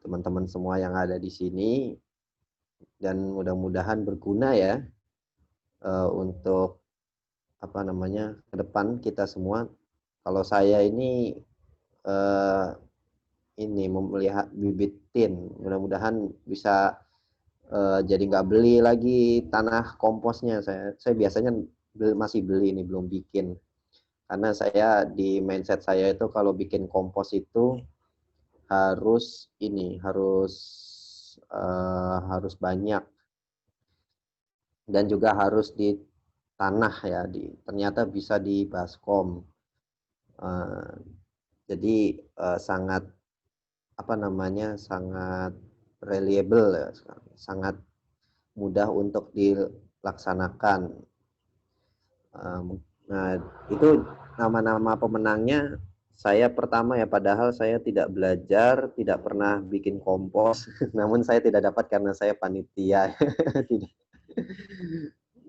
teman-teman semua yang ada di sini dan mudah-mudahan berguna ya untuk apa namanya ke depan kita semua. Kalau saya ini melihat bibit tin, mudah-mudahan bisa jadi nggak beli lagi tanah komposnya. Saya biasanya masih beli ini, belum bikin, karena saya di mindset saya itu kalau bikin kompos itu harus harus banyak dan juga harus di tanah ya, ternyata bisa di baskom. Jadi sangat sangat reliable ya, sangat mudah untuk dilaksanakan. Nah, itu nama-nama pemenangnya. Saya pertama ya, padahal saya tidak belajar, tidak pernah bikin kompos, namun saya tidak dapat karena saya panitia.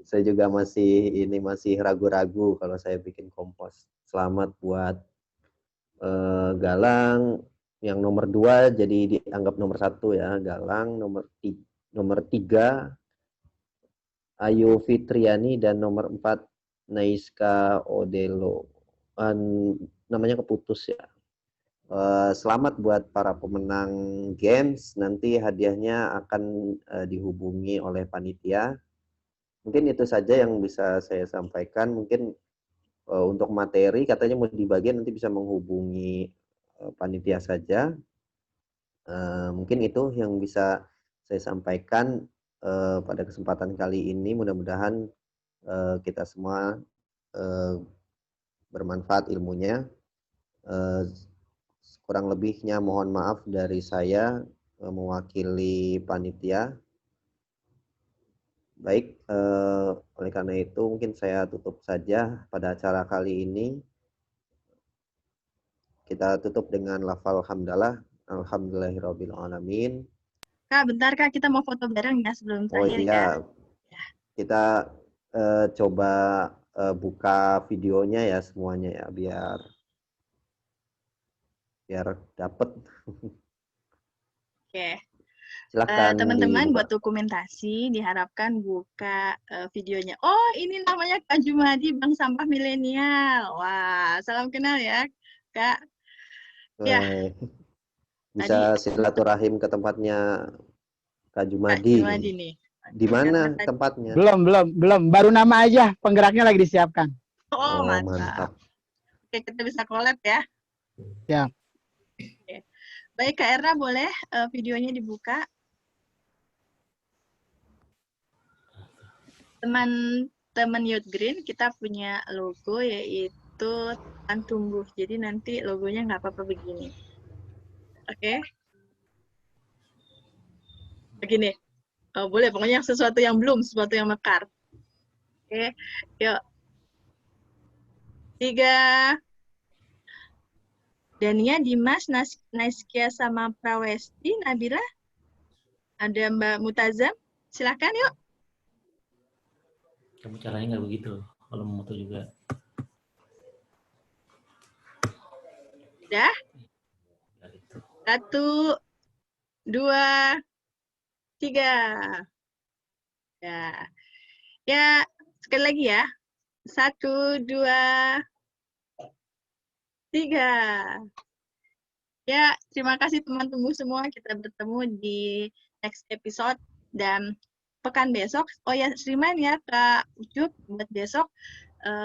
Saya juga masih ragu-ragu kalau saya bikin kompos. Selamat buat Galang yang nomor 2 jadi dianggap nomor 1 ya. Galang nomor 3 Ayu Fitriani dan nomor 4 Naiska Odelo. Namanya keputus ya. Selamat buat para pemenang games. Nanti hadiahnya akan dihubungi oleh panitia. Mungkin itu saja yang bisa saya sampaikan. Mungkin untuk materi katanya mau dibagi, nanti bisa menghubungi panitia saja. Mungkin itu yang bisa saya sampaikan pada kesempatan kali ini. Mudah-mudahan kita semua bermanfaat ilmunya. Kurang lebihnya mohon maaf dari saya mewakili panitia. Baik, oleh karena itu mungkin saya tutup saja pada acara kali ini. Kita tutup dengan lafal hamdalah. Alhamdulillahirabbil alamin. Kak, bentar Kak, kita mau foto bareng ya sebelum Oh terakhir ya. iya, kita coba buka videonya ya semuanya ya biar dapet. Oke. Silakan Teman-teman dibuka. buat dokumentasi diharapkan buka videonya. Oh, ini namanya Kak Jumadi, Bang Sampah Milenial. Wah, salam kenal ya, Kak. Ya, Bisa tadi silaturahim ke tempatnya Kak Kak Jumadi. Jumadi nih. Di mana tempatnya? Belum. Baru nama aja, penggeraknya lagi disiapkan. Oh, Oh, mantap. mantap. Oke, kita bisa collab ya. Ya. Oke. Baik, Kak Erna, boleh videonya dibuka? Teman-teman Youth Green, kita punya logo yaitu Tahan Tumbuh. Jadi nanti logonya nggak apa-apa begini. Oke? Begini. Oh, boleh, pokoknya sesuatu yang belum, sesuatu yang mekar. Oke, yuk. 3. Dania, Dimas, Naiskia, sama Prawesti, Nabila. Ada Mbak Mutazam. Silakan yuk. Kamu caranya nggak begitu kalau mau foto juga. Udah? 1, 2, 3. Ya, sekali lagi ya. 1, 2, 3. Ya, terima kasih teman-teman semua. Kita bertemu di next episode dan pekan besok. Oh ya, remind ya Kak Ucup, buat besok,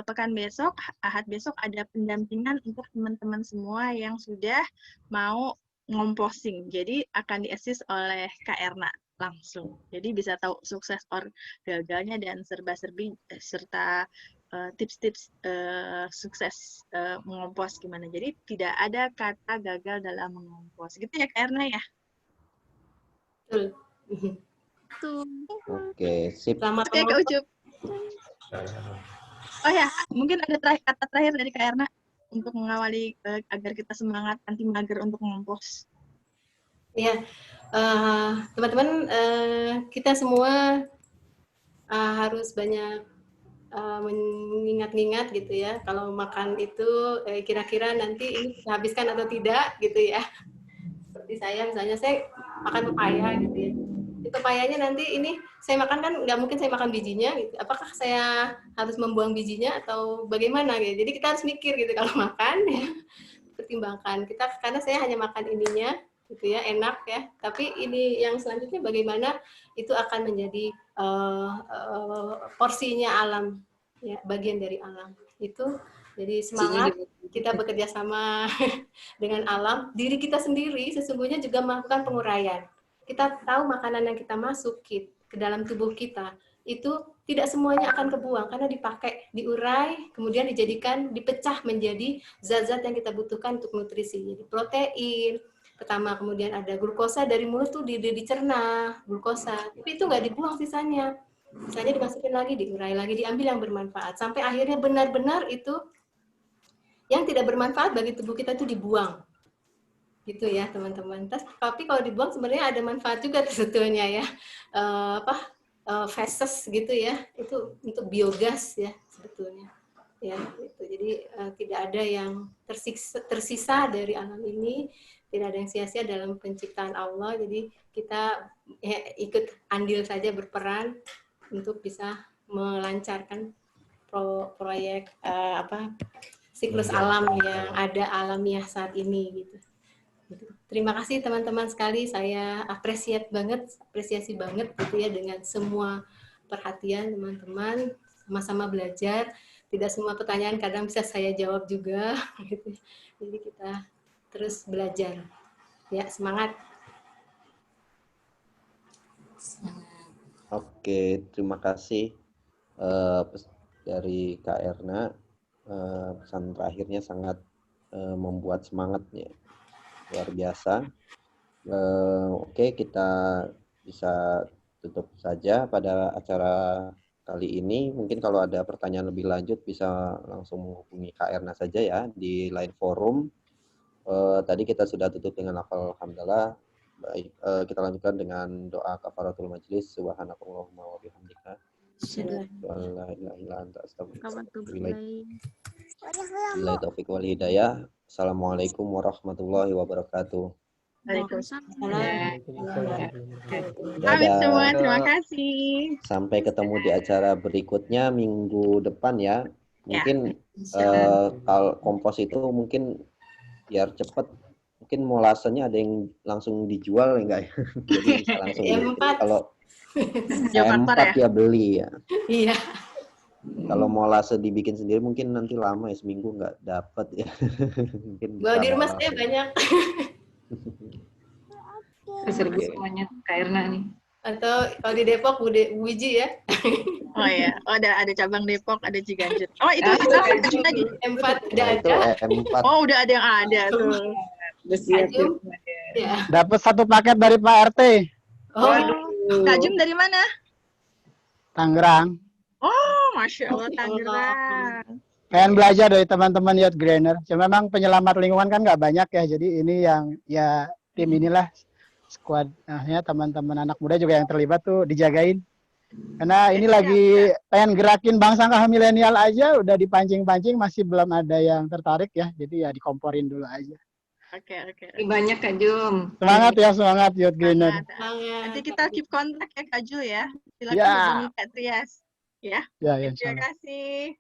pekan besok, Ahad besok ada pendampingan untuk teman-teman semua yang sudah mau ngomposing. Jadi akan di-assist oleh Kak Erna langsung. Jadi bisa tahu sukses or gagalnya dan serba-serbi serta tips-tips sukses mengompos gimana. Jadi tidak ada kata gagal dalam mengompos. Gitu ya Kak Erna ya? Betul. Oke, sip. Selamat Oke Kak Ucup. Oh ya, mungkin ada kata terakhir dari Kak Erna untuk mengawali agar kita semangat anti mager untuk mengompos. Ya, teman-teman, kita semua harus banyak mengingat-ingat gitu ya, kalau makan itu kira-kira nanti ini bisa habiskan atau tidak gitu ya. Seperti saya misalnya, saya makan pepaya gitu ya. Di pepayanya nanti ini saya makan kan nggak mungkin saya makan bijinya gitu. Apakah saya harus membuang bijinya atau bagaimana gitu. Jadi kita harus mikir gitu kalau makan ya. Pertimbangkan kita, karena saya hanya makan ininya gitu ya, enak ya, tapi ini yang selanjutnya bagaimana itu akan menjadi porsinya alam ya, bagian dari alam itu. Jadi semangat kita bekerja sama dengan alam. Diri kita sendiri sesungguhnya juga melakukan penguraian. Kita tahu makanan yang kita masuk ke dalam tubuh kita itu tidak semuanya akan kebuang karena dipakai, diurai, kemudian dijadikan, dipecah menjadi zat-zat yang kita butuhkan untuk nutrisi. Jadi protein, pertama, kemudian ada glukosa dari mulut tuh dicerna, glukosa, tapi itu nggak dibuang sisanya. Sisanya dimasukin lagi, diurai lagi, diambil yang bermanfaat. Sampai akhirnya benar-benar itu yang tidak bermanfaat bagi tubuh kita itu dibuang. Gitu ya teman-teman. Tapi kalau dibuang sebenarnya ada manfaat juga sebetulnya ya. Feses gitu ya, itu untuk biogas ya sebetulnya ya gitu. Jadi tidak ada yang tersisa dari alam ini, tidak ada yang sia-sia dalam penciptaan Allah. Jadi kita ya, ikut andil saja, berperan untuk bisa melancarkan proyek siklus alam yang ada alamiah saat ini gitu. Terima kasih teman-teman sekali, saya apresiasi banget gitu ya dengan semua perhatian teman-teman, sama-sama belajar. Tidak semua pertanyaan kadang bisa saya jawab juga gitu. Jadi kita terus belajar. Ya, semangat. Oke, terima kasih dari Kak Erna. Pesan terakhirnya sangat membuat semangatnya. Luar biasa. Oke, kita bisa tutup saja pada acara kali ini. Mungkin kalau ada pertanyaan lebih lanjut bisa langsung menghubungi Kak Erna saja ya di line forum. Tadi kita sudah tutup dengan lafal hamdalah. Baik, kita lanjutkan dengan doa kafaratul majlis. Subhanakallahumma wa bihamdika. Wala ilaha illa anta astaghfiruka. Wabillahi taufiq wal hidayah. Assalamualaikum warahmatullahi wabarakatuh. Pamit semua, terima kasih. Sampai ketemu di acara berikutnya minggu depan ya. Mungkin kalau kompos itu mungkin biar cepat, mungkin molasenya ada yang langsung dijual enggak ya? Jadi bisa langsung kalau M4 ya beli ya. Iya. Kalau molase dibikin sendiri mungkin nanti lama ya, seminggu nggak dapat ya. Mungkin Gua di rumah saya banyak. Serbu semuanya Kak Erna nih. Atau kalau di Depok Wiji ya. Oh iya, ada cabang Depok, ada Ciganjur. Oh itu lagi. M4 udah itu ada. M4. Oh udah ada yang ada tuh. Ya. Dapat satu paket dari Pak RT, Oh, Kak Jum dari mana? Tangerang. Oh, Masya Allah, Tangerang. Pengen belajar dari teman-teman Youth Greener. Cuma memang penyelamat lingkungan kan nggak banyak ya. Jadi ini yang ya tim inilah squad ya teman-teman anak muda juga yang terlibat tuh dijagain. Karena ini lagi pengen gerakin bangsa milenial aja udah dipancing-pancing masih belum ada yang tertarik ya. Jadi ya dikomporin dulu aja. Oke. Banyak Kak Jum. Semangat ya, semangat Youth Greener. Nanti kita keep kontak ya Kak Jul ya. Silakan Ya. hubungi Kak Trias. Ya. Ya, Terima insyaallah. kasih.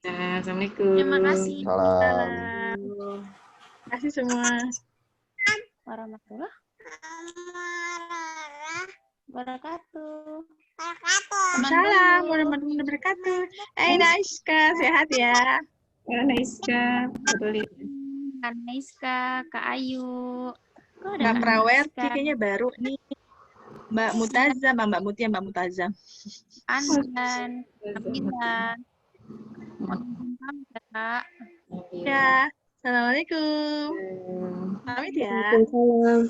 Assalamualaikum. Terima kasih. Salam. Terima kasih semua. Warahmatullahi wabarakatuh. Salam warahmatullahi wabarakatuh. Naiska, sehat ya. Naiska, Kak Naiska, Kak Ayu. Kok ada Kak Kak Prawer, Naiska? kayaknya baru nih. Mbak Mutazam, Mbak Mutia, Mbak Mutazam. Andan, Nabila. Kak. Ya, assalamualaikum. Pamit ya. Waalaikumsalam.